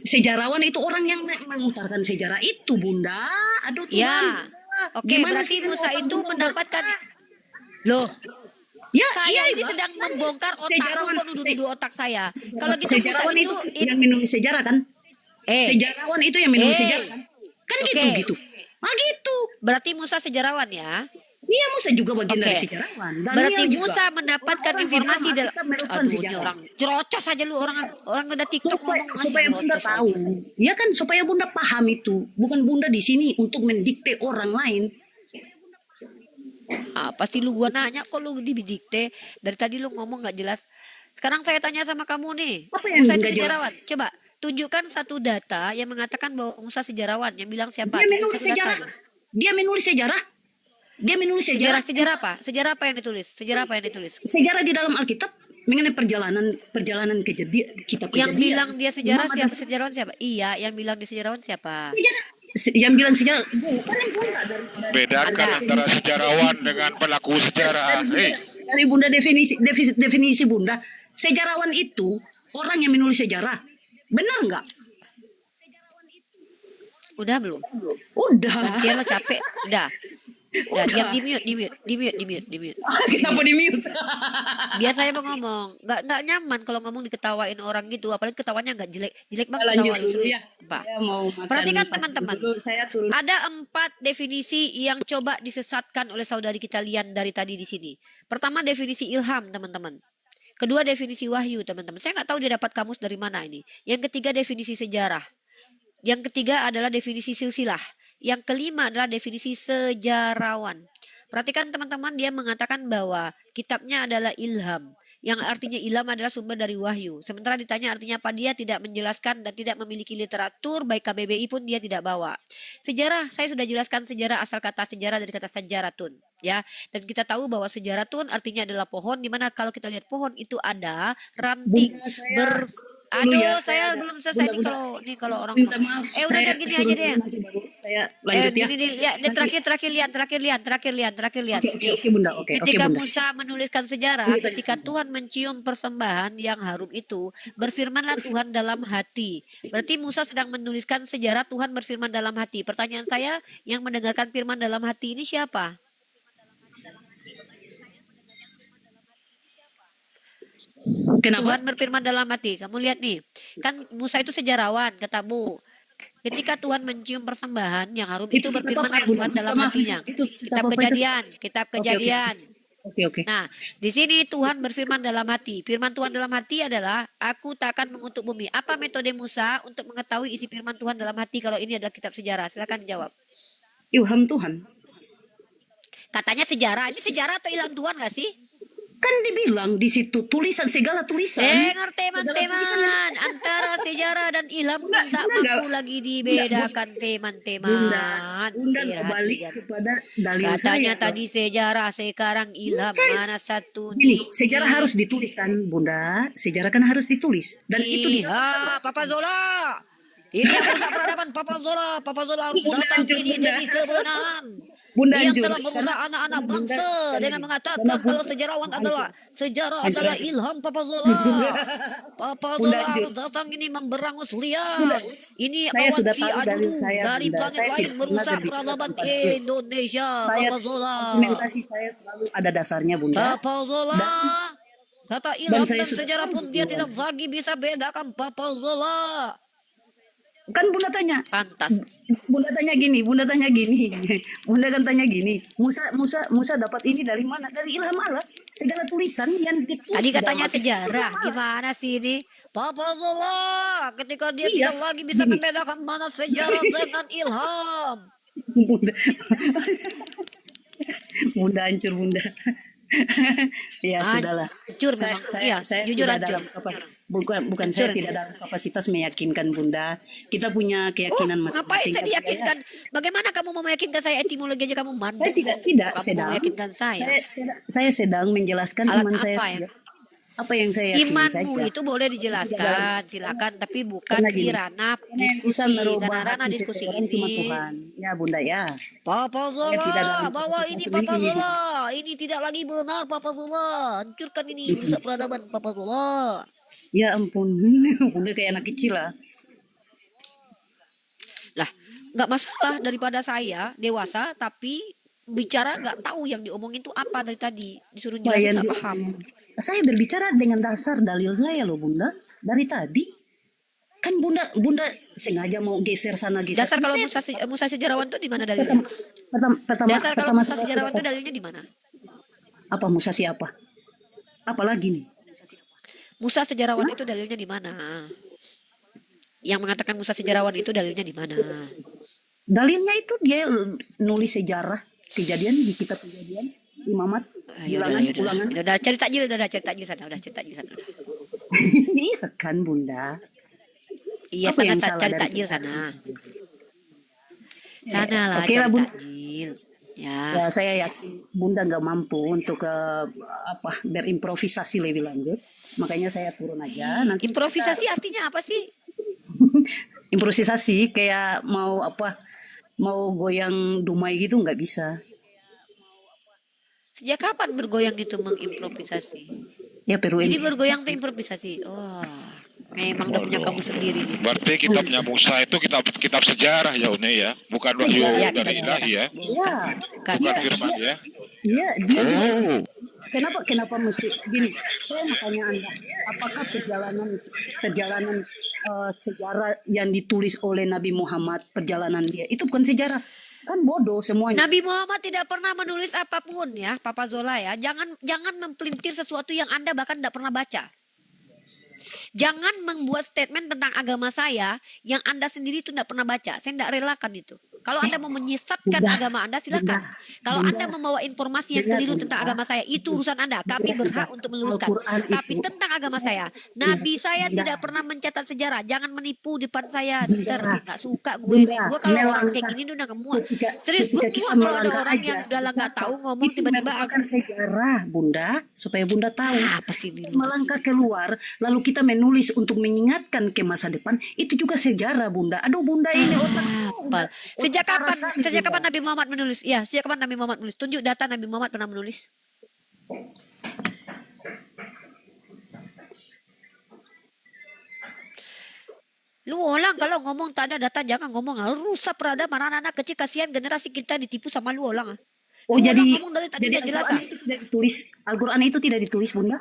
Sejarawan itu orang yang mengutarakan sejarah itu Bunda. Aduh Tuhan. Ya. Oke, Gimana berarti sih Musa orang itu Bunda mendapatkan Loh, Ya, saya iya, ini Mbak. sedang membongkar otakku Sejarawan- kok nuduh-nuduh otak saya. Kalau gitu Musa Sejarawan itu yang menulis sejarah kan? Sejarawan itu yang menulis sejarah kan? Kan Oke. gitu. Ah gitu. berarti Musa sejarawan ya? Iya Musa juga bagian dari Oke. sejarawan. Berarti Daniel juga. Musa mendapatkan Orang-orang informasi di dalam dalam Alkitab merupakan Aduh, ini sejarawan. orang cerocos aja lu orang udah TikTok supaya, ngomong masih supaya Bunda cerocos tahu, aja. ya kan supaya Bunda paham itu, bukan Bunda di sini untuk mendikte orang lain. Apa sih lu, gua nanya kok lu didikte, dari tadi lu ngomong nggak jelas. Sekarang saya tanya sama kamu nih, Apa yang Musa itu nggak jelas? sejarawan. Coba tunjukkan satu data yang mengatakan bahwa Musa sejarawan. Yang bilang siapa? Dia Tunjuk menulis satu sejarah. datanya. Dia menulis sejarah. Dia menulis sejarah. Sejarah apa? Sejarah apa yang ditulis? Sejarah apa yang ditulis? Sejarah di dalam Alkitab mengenai perjalanan kejadian kitab Yang kejadian. bilang dia sejarah Muhammad siapa? Sejarawan siapa? Iya, yang bilang dia sejarawan siapa? yang bilang sejarah bukan yang Bunda dari Bedakan Ada. antara sejarawan dengan pelaku sejarah. Hei, dari Bunda definisi Bunda, sejarawan itu orang yang menulis sejarah. Benar nggak? Udah belum? Udah. Gantian lo capek. Udah. Udah, diam, di mute. Kenapa di mute? Biar saya mau ngomong, nggak nyaman kalau ngomong diketawain orang gitu, apalagi ketawanya nggak jelek banget Lanjut ketawa lu, dulu serius. ya. Pak. Saya mau makan Perhatikan pasti teman-teman. dulu, saya turun. Ada 4 definisi yang coba disesatkan oleh saudari kita Lian dari tadi di sini. Pertama definisi ilham, teman-teman. Kedua definisi wahyu, teman-teman. Saya nggak tahu dia dapat kamus dari mana ini. Yang ketiga definisi sejarah. Yang ketiga adalah definisi silsilah. Yang kelima adalah definisi sejarawan. Perhatikan teman-teman, dia mengatakan bahwa kitabnya adalah ilham. Yang artinya ilham adalah sumber dari wahyu. Sementara ditanya artinya apa, dia tidak menjelaskan dan tidak memiliki literatur, baik KBBI pun dia tidak bawa. Sejarah, saya sudah jelaskan sejarah, asal kata sejarah dari kata sejaratun. Ya, dan kita tahu bahwa sejaratun artinya adalah pohon, dimana kalau kita lihat pohon itu ada ranting Bunda, saya dulu Aduh, ya, saya belum selesai nih Bunda. kalau orang. Minta maaf. Udah saya gini turun aja deh. nanti baru saya lanjut ya. Gini nih, ya, dan terakhir lihat. Oke, Bunda. Oke, Ketika Bunda. Musa menuliskan sejarah, ketika Tuhan mencium persembahan yang harum itu, berfirmanlah Tuhan dalam hati. Berarti Musa sedang menuliskan sejarah, Tuhan berfirman dalam hati. Pertanyaan saya, yang mendengarkan firman dalam hati ini siapa? Kenapa? Tuhan berfirman dalam hati. Kamu lihat nih, kan Musa itu sejarawan, kata Bu. Ketika Tuhan mencium persembahan yang harum itu, Itu kitab berfirmanlah apa ya, Bu? Tuhan dalam Kitab apa? hatinya. Itu kitab Kitab apa itu? Kejadian, kitab Kejadian. Oke. Nah, di sini Tuhan berfirman dalam hati. Firman Tuhan dalam hati adalah, aku tak akan mengutuk bumi. Apa metode Musa untuk mengetahui isi firman Tuhan dalam hati kalau ini adalah kitab sejarah? Silakan jawab. Ilham Tuhan. Katanya sejarah. Ini sejarah atau ilham Tuhan gak sih? Kan dibilang di situ segala tulisan. Dengar teman-teman, antara sejarah dan ilham Bunda, tak Bunda mampu nggak- lagi dibedakan teman-teman. Bunda nggak balik kepada dalil Katanya saya. tadi sejarah, sekarang ilham. Mana satu Gini, nih? sejarah harus ditulis kan, Bunda. Sejarah kan harus ditulis. Dan itu Iya, Papa Zola. Ini yang merusak peradaban Papa Zola. Papa Zola harus Bunda, datang hancur, ini Bunda. demi kebenaran. Bunda Yang hancur. telah merusak anak-anak bangsa dengan mengatakan kalau sejarawan adalah sejarah Hancur, adalah hancur. ilham Papa Zola. Papa Bunda, Zola hancur. harus datang ini memberangus liar. Ini Saya awan sudah si tahu dalil adudu saya, dari Bunda. planet Saya lain tidak pernah merusak berbicara peradaban tempat itu. Indonesia. Papa Zola. Argumentasi saya selalu ada dasarnya, Bunda. Papa Zola. Kata ilham saya dan sudah sejarah tahu pun dia itu. tidak lagi bisa bedakan Papa Zola. Kan Bunda tanya, Pantas. Bunda tanya gini, Bunda kan tanya gini, Musa dapat ini dari mana? Dari ilham Allah. Segala tulisan yang ditulis Tadi di dalam katanya Alkitab sejarah. ilham Allah. Gimana sih ini? Papa Zola ketika dia Iya, bisa lagi bisa gini. membedakan mana sejarah dengan ilham. Bunda, Bunda hancur Bunda. Ya sudahlah. Hancur memang. Iya, jujur tidak hancur. bukan saya Hancur. tidak dalam kapasitas meyakinkan Bunda. Kita punya keyakinan Ngapain masing-masing. saya diyakinkan? Bagaimana kamu mau meyakinkan saya etimologi aja kamu mandek? Saya tidak Kamu sedang. mau meyakinkan saya. Saya sedang menjelaskan Alat iman saya. apa ya? Apa yang saya yakini Imanmu saja. itu boleh dijelaskan, silakan, tapi bukan Karena di gini, ranah yang bisa diskusi. merubah Karena ranah hati diskusi seseorang cuma ini, Tuhan. Ya Bunda ya. Papa Saya tidak Zola, dalam bawa kapasitas ini Papa sendiri. Zola, ini tidak lagi benar Papa Zola, hancurkan ini, rusak peradaban Papa Zola. Ya ampun, Bunda kayak anak kecil lah. Lah, nggak masalah daripada saya dewasa tapi bicara nggak tahu yang diomongin itu apa dari tadi, disuruh jelasin nggak paham. Saya berbicara dengan dasar dalil saya loh Bunda. Dari tadi kan Bunda sengaja mau geser sana geser. Dasar sini. kalau Saya- Musa sejarawan itu di mana dalilnya? Dasar kalau Musa saya- sejarawan itu dalilnya di mana? apa Musa siapa? Apalagi nih? Musa sejarawan itu dalilnya di mana? Yang mengatakan Musa sejarawan itu dalilnya di mana? Dalilnya itu dia nulis sejarah kejadian di kitab kejadian Imamat, Yaudah, ulangan. udah cari takjil, udah cari takjil sana, udah cari takjil sana. Udah. Iya kan Bunda. Iya, Apa yang sana salah cari dari takjil kita? sana. Sana lah Oke lah, cari Bun. takjil. Ya. Ya, saya yakin Bunda nggak mampu untuk berimprovisasi lebih lanjut. Makanya saya turun aja. Nanti Improvisasi artinya apa sih? improvisasi kayak mau goyang dumai gitu nggak bisa. Sejak kapan bergoyang itu mengimprovisasi? Ya perlu Jadi bergoyang itu improvisasi. Oh, memang udah punya kamu sendiri nih. Berarti kitabnya Musa itu kitab sejarah ya Une ya, bukan wahyu Iya, dari kitab ilahi ya, Ya, Kan. bukan firman ya. iya dia. Oh, Kenapa mesti gini? Saya mau tanya Anda, apakah perjalanan sejarah yang ditulis oleh Nabi Muhammad, perjalanan dia itu bukan sejarah? Kan bodoh semuanya. Nabi Muhammad tidak pernah menulis apapun ya, Papa Zola ya. Jangan mempelintir sesuatu yang Anda bahkan tidak pernah baca. Jangan membuat statement tentang agama saya yang Anda sendiri itu tidak pernah baca. Saya tidak relakan itu. Kalau Anda mau menyesatkan agama Anda, silakan. Kalau Anda membawa informasi yang keliru tentang agama saya, itu urusan Anda. Kami berhak untuk meluruskan. Tapi tentang agama saya, Nabi saya tidak pernah mencatat sejarah. Jangan menipu depan saya. Nggak suka gue nih. Gue kalau orang kayak gini udah ngemuat. Serius, gue muak kalau ada orang yang udah lah nggak tahu ngomong tiba-tiba Merupakan sejarah Bunda, supaya Bunda tahu. apa sih ini? Melangkah keluar, lalu kita menulis untuk mengingatkan ke masa depan, itu juga sejarah Bunda. Aduh Bunda ini otak. Apa? Sejak parah kapan? sekali, Sejak Bunda. kapan Nabi Muhammad menulis? Ya, sejak kapan Nabi Muhammad menulis? Tunjuk data Nabi Muhammad pernah menulis. Lu orang kalau ngomong tak ada data jangan ngomong rusak peradaban anak-anak kecil, kasihan generasi kita ditipu sama lu orang. Oh Lu jadi orang ngomong dari tadi dia jelas. Al-Quran itu tidak ditulis. Al-Quran itu tidak ditulis Bunda.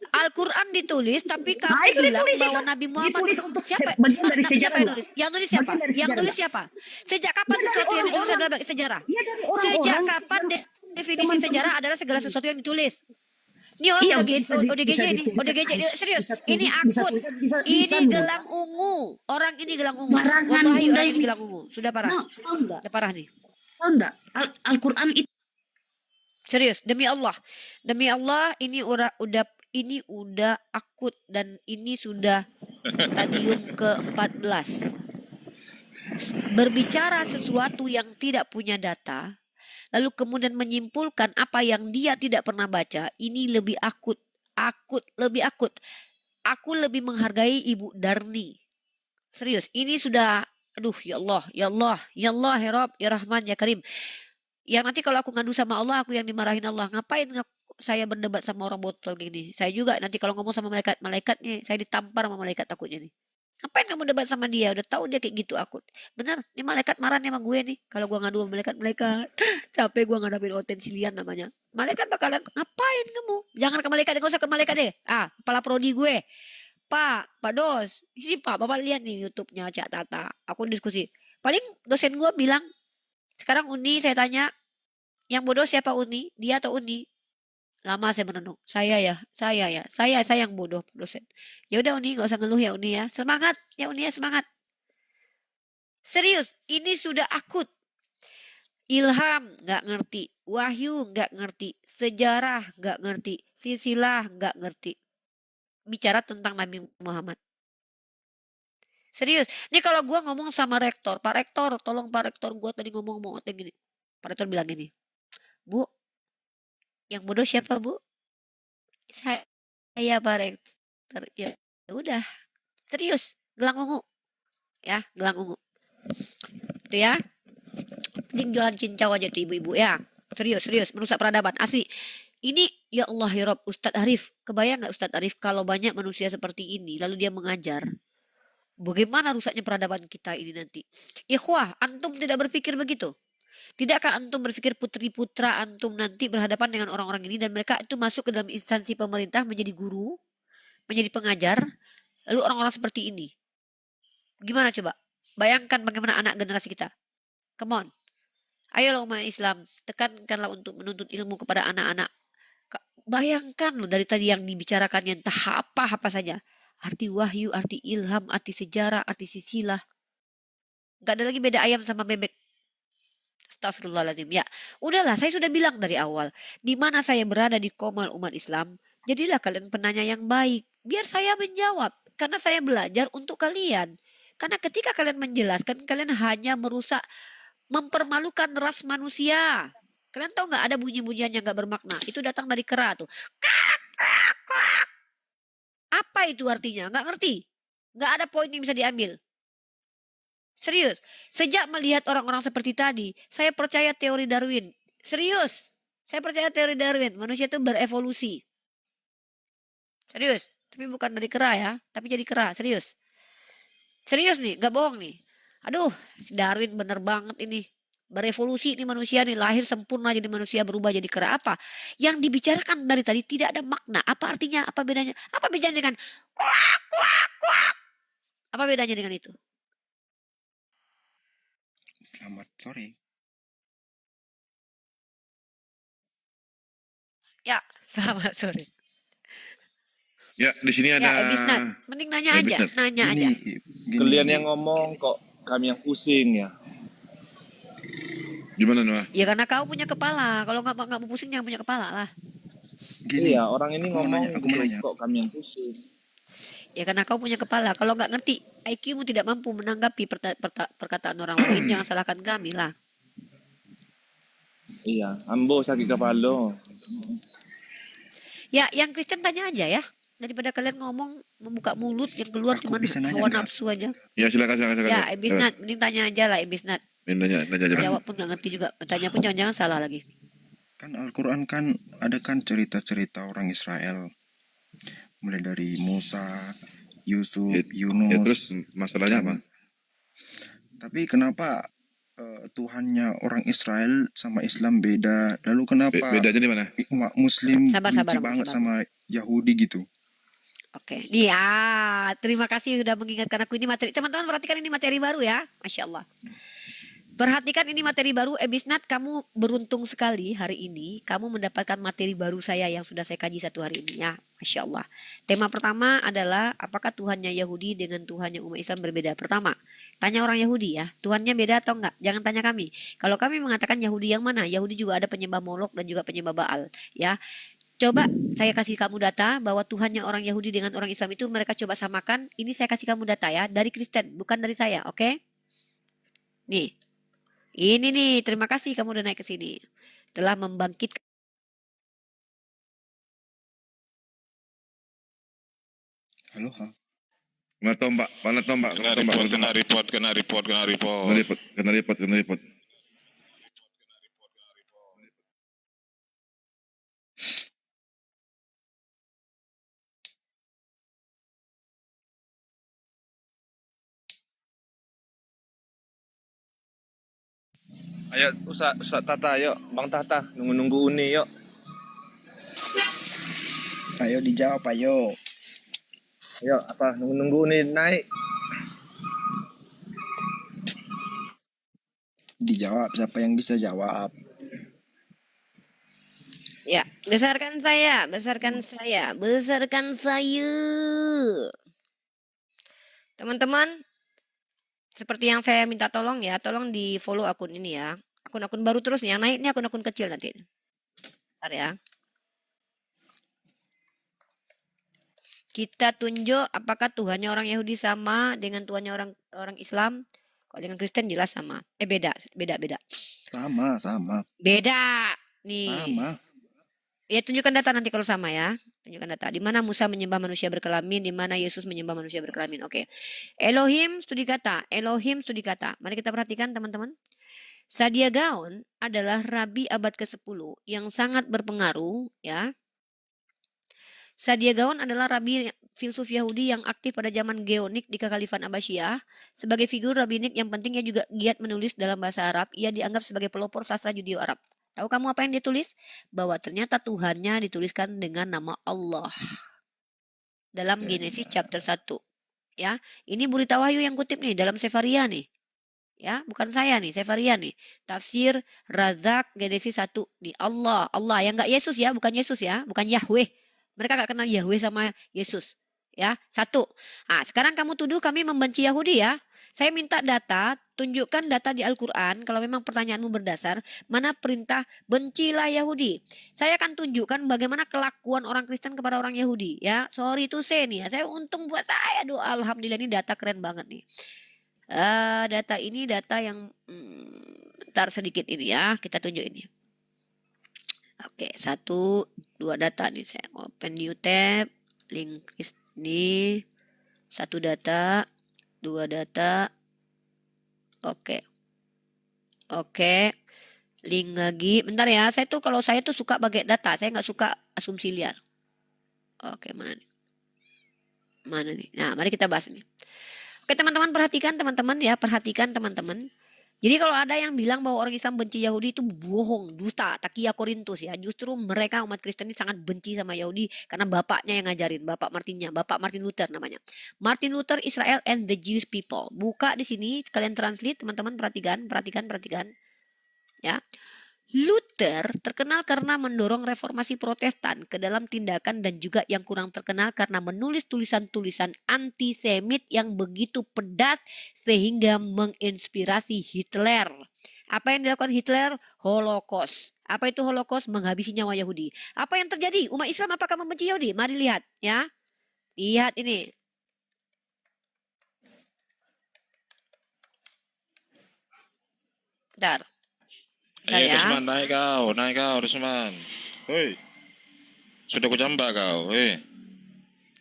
Al-Quran ditulis tapi kamu Nah, itu bilang ditulis bahwa itu. Nabi Muhammad Ditulis untuk siapa? bagian dari Siapa sejarah. yang nulis? Yang nulis siapa? Bagian dari Yang sejarah. nulis siapa? Sejak kapan Ya, dari sesuatu yang ditulis orang-orang. adalah sejarah? Iya, dari orang-orang. Sejak kapan definisi Teman-teman. sejarah adalah segala sesuatu yang ditulis? Ini orang Iya, ODGJ bisa nih, ditulis. ODGJ serius. Bisa Ini tulis, akut. bisa, Ini Bunda. gelang ungu. Orang ini gelang ungu. Barangan Wallahi Bunda orang ini ini. gelang ungu. Sudah parah. Nah, tahu enggak? Sudah parah nih. Tahu enggak? Al-Quran itu Serius, demi Allah. Demi Allah ini udah akut dan ini sudah stadium ke-14. Berbicara sesuatu yang tidak punya data, lalu kemudian menyimpulkan apa yang dia tidak pernah baca, ini lebih akut, lebih akut. Aku lebih menghargai Ibu Darni. Serius, ini sudah, aduh ya Allah, ya Allah, ya Allah, ya Rabb, ya Rahman, ya Karim. Yang nanti kalau aku ngadu sama Allah, aku yang dimarahin Allah. Ngapain saya berdebat sama orang botol gini? Saya juga nanti kalau ngomong sama malaikat nih, saya ditampar sama malaikat takutnya nih. Ngapain kamu debat sama dia? Udah tahu dia kayak gitu akut. Bener, nih malaikat marah nih sama gue nih. Kalau gue ngadu sama malaikat, capek gue ngadapin otensilian namanya. Malaikat bakalan, ngapain kamu? Jangan ke malaikat, gak usah ke malaikat deh. Kepala prodi gue. Pak Dos, ini Pak, Bapak lihat nih YouTube-nya Cak Tata. Aku diskusi. Paling dosen gue bilang, sekarang Uni saya tanya, yang bodoh siapa Uni? Dia atau Uni? Lama saya menenung. Saya yang bodoh dosen. Ya udah Uni, nggak usah ngeluh ya Uni ya. Semangat ya Uni ya, semangat. Serius, ini sudah akut. Ilham nggak ngerti, Wahyu nggak ngerti, sejarah nggak ngerti, silsilah nggak ngerti. Bicara tentang Nabi Muhammad. Serius. Ini kalau gue ngomong sama rektor, Pak Rektor, tolong Pak Rektor, gue tadi ngomong mau oteng gini. Pak Rektor bilang gini, Bu, yang bodoh siapa Bu? Saya Pak Rektor. Ya udah, serius, gelang ungu, ya gelang ungu. Itu ya. Mending jualan cincau aja tuh ibu-ibu ya. Serius, merusak peradaban asli. Ini ya Allah ya Rob, Ustadz Arif. Kebayang nggak Ustadz Arif kalau banyak manusia seperti ini lalu dia mengajar? Bagaimana rusaknya peradaban kita ini nanti? Ikhwah, antum tidak berpikir begitu? Tidakkah antum berpikir putri-putra antum nanti berhadapan dengan orang-orang ini dan mereka itu masuk ke dalam instansi pemerintah menjadi guru, menjadi pengajar, lalu orang-orang seperti ini? Gimana coba? Bayangkan bagaimana anak generasi kita. Come on. Ayolah umat Islam, tekankanlah untuk menuntut ilmu kepada anak-anak. Bayangkan loh dari tadi yang dibicarakannya entah apa saja. Arti wahyu, arti ilham, arti sejarah, arti silsilah. Gak ada lagi beda ayam sama bebek. Astagfirullahaladzim. Ya, udahlah saya sudah bilang dari awal. Di mana saya berada di komal umat Islam, jadilah kalian penanya yang baik. Biar saya menjawab. Karena saya belajar untuk kalian. Karena ketika kalian menjelaskan, kalian hanya merusak, mempermalukan ras manusia. Kalian tahu nggak ada bunyi-bunyian yang nggak bermakna? Itu datang dari kera tuh. Apa itu artinya? Nggak ngerti. Nggak ada poin yang bisa diambil. Serius. Sejak melihat orang-orang seperti tadi, saya percaya teori Darwin. Serius. Saya percaya teori Darwin. Manusia itu berevolusi. Serius. Tapi bukan dari kera ya. Tapi jadi kera. Serius. Serius nih. Nggak bohong nih. Aduh, si Darwin bener banget ini. Berevolusi ini manusia nih, lahir sempurna jadi manusia, berubah jadi kera. Apa yang dibicarakan dari tadi tidak ada makna. Apa artinya? Apa bedanya? Apa bedanya dengan kuak kuak kuak? Apa bedanya dengan itu? Selamat sore. Ya, selamat sore. Ya, di sini ada. Ya, Ebisnat, mending nanya aja, nanya aja. Kalian yang ngomong kok kami yang pusing ya. Gimana Noah? Ya karena kau punya kepala. Kalau nggak mau pusing jangan punya kepala lah. Iya, orang ini ngomong aku mau nanya. kok kami yang pusing. Ya karena kau punya kepala. Kalau nggak ngerti, IQ-mu tidak mampu menanggapi perkataan orang lain, jangan salahkan kami lah. Iya, ambo sakit kepala. Ya, yang Kristen tanya aja ya. Daripada kalian ngomong membuka mulut yang keluar cuma hawa nafsu aja. Ya silakan. Ya, Ebisnat, mending tanya aja lah Ebisnat. Nanya aja. Jawab pun nggak ngerti juga. Tanya pun jangan-jangan salah lagi. Kan Al-Quran kan ada kan cerita-cerita orang Israel. Mulai dari Musa, Yusuf, Yunus. Ya, terus masalahnya apa? Tapi kenapa Tuhannya orang Israel sama Islam beda? Lalu kenapa Bedanya di mana? umat Muslim Sabar, benci banget sama Yahudi gitu? Oke, ya terima kasih sudah mengingatkan aku ini materi. Teman-teman perhatikan ini materi baru ya, Masya Allah. Perhatikan ini materi baru, Ebisnat, kamu beruntung sekali hari ini. Kamu mendapatkan materi baru saya yang sudah saya kaji satu hari ini ya, Masya Allah. Tema pertama adalah apakah Tuhannya Yahudi dengan Tuhannya umat Islam berbeda? Pertama, tanya orang Yahudi ya, Tuhannya beda atau enggak? Jangan tanya kami. Kalau kami mengatakan Yahudi yang mana? Yahudi juga ada penyembah Molok dan juga penyembah Baal ya. Coba saya kasih kamu data bahwa Tuhannya orang Yahudi dengan orang Islam itu mereka coba samakan. Ini saya kasih kamu data ya, dari Kristen, bukan dari saya, oke? Nih. Ini nih, terima kasih kamu udah naik ke sini. Telah membangkitkan. Halo, Kena tombak. Kena report. Ayo Ustaz Tata, yuk Bang Tata, nunggu Uni yuk. ayo dijawab, ayo. Ayo, apa nunggu-nunggu nih naik. Dijawab, siapa yang bisa jawab? Ya, besarkan saya, besarkan saya, besarkan saya. Teman-teman, seperti yang saya minta tolong ya, tolong di follow akun ini ya. Akun-akun baru terus nih, yang naik ini akun-akun kecil nanti. Bentar ya. Kita tunjuk apakah Tuhannya orang Yahudi sama dengan Tuhannya orang Islam. Kalau dengan Kristen jelas sama. Beda. Sama. Beda. Nih. Sama. Ya tunjukkan data nanti kalau sama ya. Tunjukkan data. Di mana Musa menyembah manusia berkelamin, di mana Yesus menyembah manusia berkelamin. Oke. Elohim studi kata. Mari kita perhatikan teman-teman. Sadia Gaon adalah rabi abad ke-10 yang sangat berpengaruh ya. Sadia Gaon adalah rabi filsuf Yahudi yang aktif pada zaman Geonik di Kekhalifan Abbasiyah. Sebagai figur rabbinik yang penting ia juga giat menulis dalam bahasa Arab. Ia dianggap sebagai pelopor sastra Judeo-Arab. Tahu kamu apa yang dia tulis? Bahwa ternyata Tuhannya dituliskan dengan nama Allah. Dalam Genesis chapter 1. Ya, ini Burita Wahyu yang kutip nih dalam Sefaria nih. Ya, bukan saya nih, Sefaria nih. Tafsir Razak Genesis 1 nih. Allah yang enggak Yesus ya, bukan Yesus ya, bukan Yahweh. Mereka enggak kenal Yahweh sama Yesus. Ya, 1. Nah, sekarang kamu tuduh kami membenci Yahudi ya. Saya minta data, tunjukkan data di Al-Quran. Kalau memang pertanyaanmu berdasar, mana perintah bencilah Yahudi. Saya akan tunjukkan bagaimana kelakuan orang Kristen kepada orang Yahudi. Ya, sorry to say nih ya. Saya untung buat saya doa. Alhamdulillah ini data keren banget nih. Data ini data yang ntar sedikit ini ya. Kita tunjuk ini. Oke, 1, 2 data nih. Saya open new tab. Link ini 1 data, 2 data. Oke. Link lagi. Bentar ya. Kalau saya tuh suka pakai data. Saya nggak suka asumsi liar. Oke, mana nih? Nah, mari kita bahas ini. Oke, teman-teman perhatikan teman-teman. Jadi kalau ada yang bilang bahwa orang Islam benci Yahudi itu bohong, dusta, takia Korintus ya. Justru mereka umat Kristen ini sangat benci sama Yahudi karena bapaknya yang ngajarin, Bapak Martin Luther namanya. Martin Luther, Israel and the Jewish people. Buka di sini, kalian translate, teman-teman perhatikan. Ya. Luther terkenal karena mendorong reformasi Protestan ke dalam tindakan dan juga yang kurang terkenal karena menulis tulisan-tulisan antisemit yang begitu pedas sehingga menginspirasi Hitler. Apa yang dilakukan Hitler? Holocaust. Apa itu Holocaust? Menghabisi nyawa Yahudi. Apa yang terjadi? Umat Islam apakah membenci Yahudi? Mari lihat ya. Lihat ini. Bentar. Ayo ya. Desman, naik kau Desman. Hei. Sudah kujambak kau,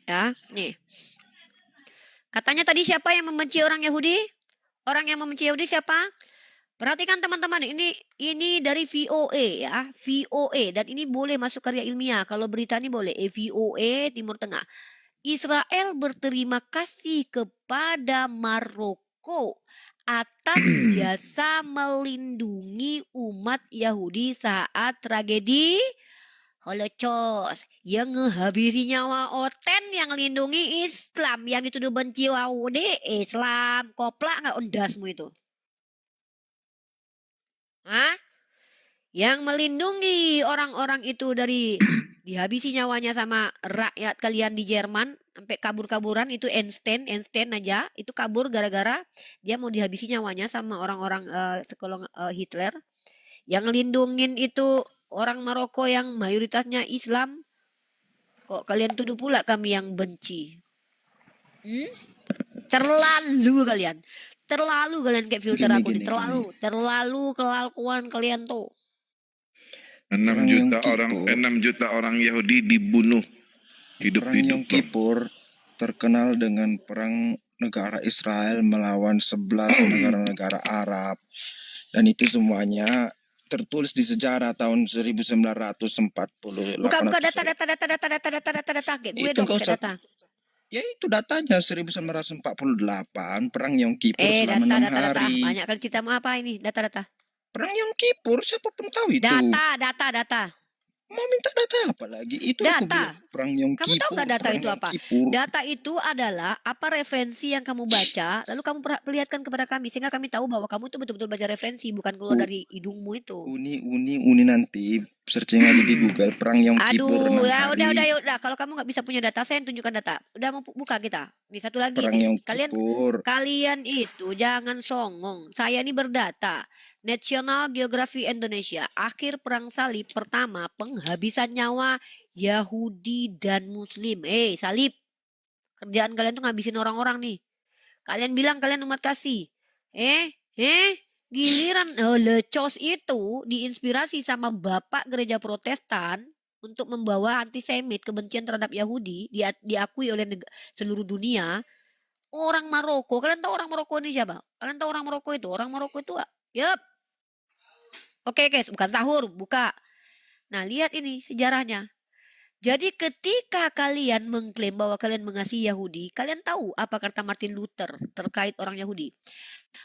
Ya, nih. Katanya tadi siapa yang membenci orang Yahudi? Orang yang membenci Yahudi siapa? Perhatikan teman-teman, ini dari VOA ya, VOA dan ini boleh masuk karya ilmiah. Kalau berita ini boleh, VOA Timur Tengah. Israel berterima kasih kepada Maroko atas jasa melindungi umat Yahudi saat tragedi Holocaust yang menghabisi nyawa Oten yang melindungi Islam yang dituduh benci Yahudi Islam. Koplak nggak undasmu itu? Hah? Yang melindungi orang-orang itu dari dihabisi nyawanya sama rakyat kalian di Jerman sampai kabur-kaburan itu Einstein aja itu kabur gara-gara dia mau dihabisi nyawanya sama orang-orang sekolong Hitler. Yang ngelindungin itu orang Maroko yang mayoritasnya Islam. Kok kalian tuduh pula kami yang benci? Terlalu kalian kayak filter aku nih. Terlalu kelakuan kalian tuh. 6 juta orang Yahudi dibunuh Perang Yom hidup-hidup. Kippur terkenal dengan perang negara Israel melawan 11 negara-negara Arab. Dan itu semuanya tertulis di sejarah tahun 1948. Buka data. Gue dong data. Ya itu datanya 1948 perang Yom Kippur selama 6 hari. Banyak kali cerita apa ini? Data. Perang Yom Kippur siapa pun tahu itu. Data. Mau minta data apa lagi? Itu aku Data. bilang perang Yom Kamu tahu Kippur. nggak data Perang itu Yom apa? Kippur. Data itu adalah apa referensi yang kamu baca, lalu kamu perlihatkan kepada kami sehingga kami tahu bahwa kamu tuh betul-betul baca referensi, bukan keluar U- dari hidungmu itu. Uni nanti searching aja di Google perang Yom Kippur 6 Aduh, ya udah hari. udah. Kalau kamu nggak bisa punya data, saya yang tunjukkan data. Udah mau buka kita. Nih satu lagi Perang nih. Yom Kalian Kippur. kalian itu jangan songong. Saya ini berdata. National Geography Indonesia. Akhir perang salib pertama, penghabisan nyawa Yahudi dan Muslim. Salib. Kerjaan kalian tuh ngabisin orang-orang nih. Kalian bilang kalian umat kasih. Giliran lecos itu diinspirasi sama bapak gereja Protestan untuk membawa antisemit, kebencian terhadap Yahudi, diakui oleh seluruh dunia. Orang Maroko, kalian tahu orang Maroko ini siapa? Kalian tahu orang Maroko itu? Orang Maroko itu, yup. Oke, bukan sahur, buka. Nah, lihat ini sejarahnya. Jadi ketika kalian mengklaim bahwa kalian mengasihi Yahudi, kalian tahu apa kata Martin Luther terkait orang Yahudi?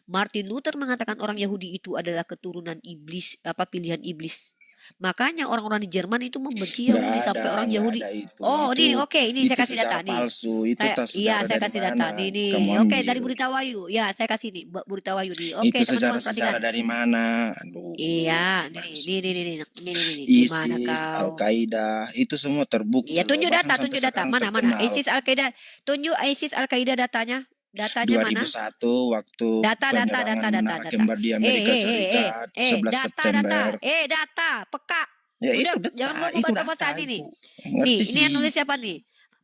Martin Luther mengatakan orang Yahudi itu adalah keturunan iblis, pilihan iblis. Makanya orang-orang di Jerman itu membenci Yahudi sampai orang Yahudi. Oh, ini oke, ini saya kasih data nih. Palsu. Itu Iya, saya dari mana? data. Nih. Oke, dari Berita Wayu. Ya, saya kasih nih Berita Wayu nih. Oke, itu teman-teman sejarah perhatikan. dari mana? Aduh. Iya, nih. Gimana ISIS, kau? Al-Qaeda, itu semua terbukti. Ya, tunjuk Bahkan data, sampai tunjuk data. sekarang Mana? terkenal. ISIS Al-Qaeda. Tunjuk ISIS Al-Qaeda datanya. Datanya mana? 2001 waktu penyerangan menara kembar di Amerika Serikat 11 September. Data, peka. Ya Udah, itu data, jangan ngomong itu basa-basa data ini. itu. Nih, Ngerti ini sih. yang nulis siapa nih?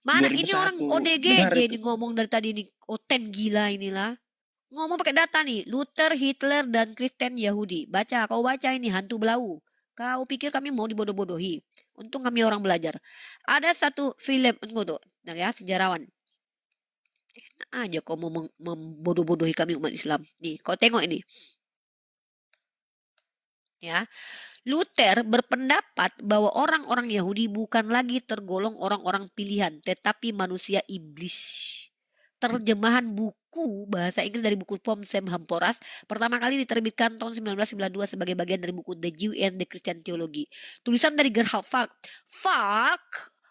Mana ini 2001. orang Benar ODGJ itu. nih ngomong dari tadi nih. Oten gila inilah. Ngomong pakai data nih. Luther, Hitler, dan Kristen Yahudi. Baca, kau baca ini hantu belau. Kau pikir kami mau dibodoh-bodohi? Untung kami orang belajar. Ada satu film, tuh, nah ya, sejarawan. Enak aja kau mau membodoh-bodohi kami umat Islam. Nih, kau tengok ini. Ya, Luther berpendapat bahwa orang-orang Yahudi bukan lagi tergolong orang-orang pilihan, tetapi manusia iblis. Terjemahan buku bahasa Inggris dari buku Pomsem Hamporas pertama kali diterbitkan tahun 1992 sebagai bagian dari buku The Jew and the Christian Theology. Tulisan dari Gerhard Falk.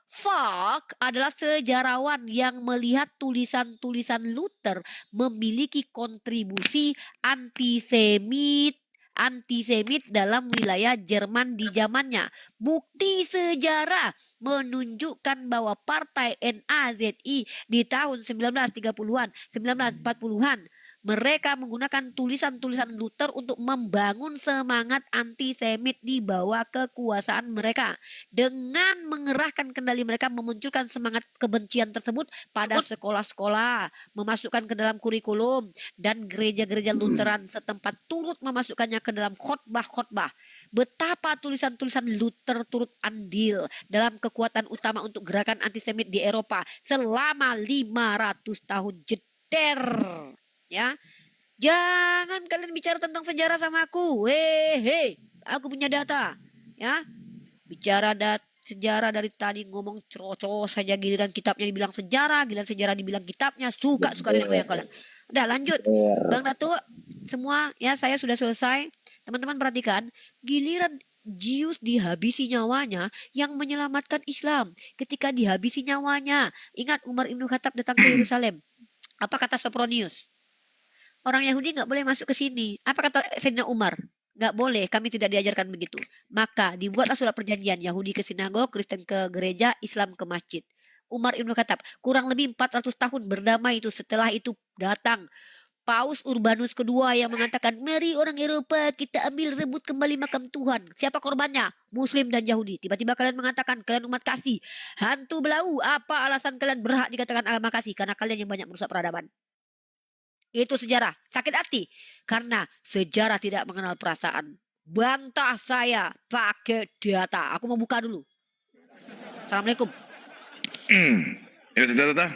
Falk adalah sejarawan yang melihat tulisan-tulisan Luther memiliki kontribusi antisemit dalam wilayah Jerman di zamannya. Bukti sejarah menunjukkan bahwa partai NAZI di tahun 1930-an, 1940-an mereka menggunakan tulisan-tulisan Luther untuk membangun semangat antisemit di bawah kekuasaan mereka. Dengan mengerahkan kendali mereka memunculkan semangat kebencian tersebut pada sekolah-sekolah, memasukkan ke dalam kurikulum, dan gereja-gereja Lutheran setempat turut memasukkannya ke dalam khotbah-khotbah. Betapa tulisan-tulisan Luther turut andil dalam kekuatan utama untuk gerakan antisemit di Eropa selama 500 tahun jeder. Ya, jangan kalian bicara tentang sejarah sama aku. Aku punya data. Ya, bicara sejarah dari tadi ngomong cerocos saja, giliran kitabnya dibilang sejarah, giliran sejarah dibilang kitabnya, suka nenek moyang kalian. Udah lanjut, Bang Datu, semua ya saya sudah selesai. Teman-teman perhatikan, giliran Zeus dihabisi nyawanya yang menyelamatkan Islam. Ketika dihabisi nyawanya, ingat Umar Ibn Khattab datang ke Yerusalem. Apa kata Sopronius? Orang Yahudi nggak boleh masuk ke sini. Apa kata Sayyidina Umar? Nggak boleh, kami tidak diajarkan begitu. Maka dibuatlah surat perjanjian, Yahudi ke sinagog, Kristen ke gereja, Islam ke masjid. Umar Ibn Khattab kurang lebih 400 tahun berdamai itu. Setelah itu datang Paus Urbanus kedua yang mengatakan, mari orang Eropa kita ambil rebut kembali makam Tuhan. Siapa korbannya? Muslim dan Yahudi. Tiba-tiba kalian mengatakan kalian umat kasih. Hantu belau, apa alasan kalian berhak dikatakan agama kasih? Karena kalian yang banyak merusak peradaban. Itu sejarah. Sakit hati. Karena sejarah tidak mengenal perasaan. Bantah saya pakai data. Aku mau buka dulu. Assalamualaikum. Ya sudah, Tata.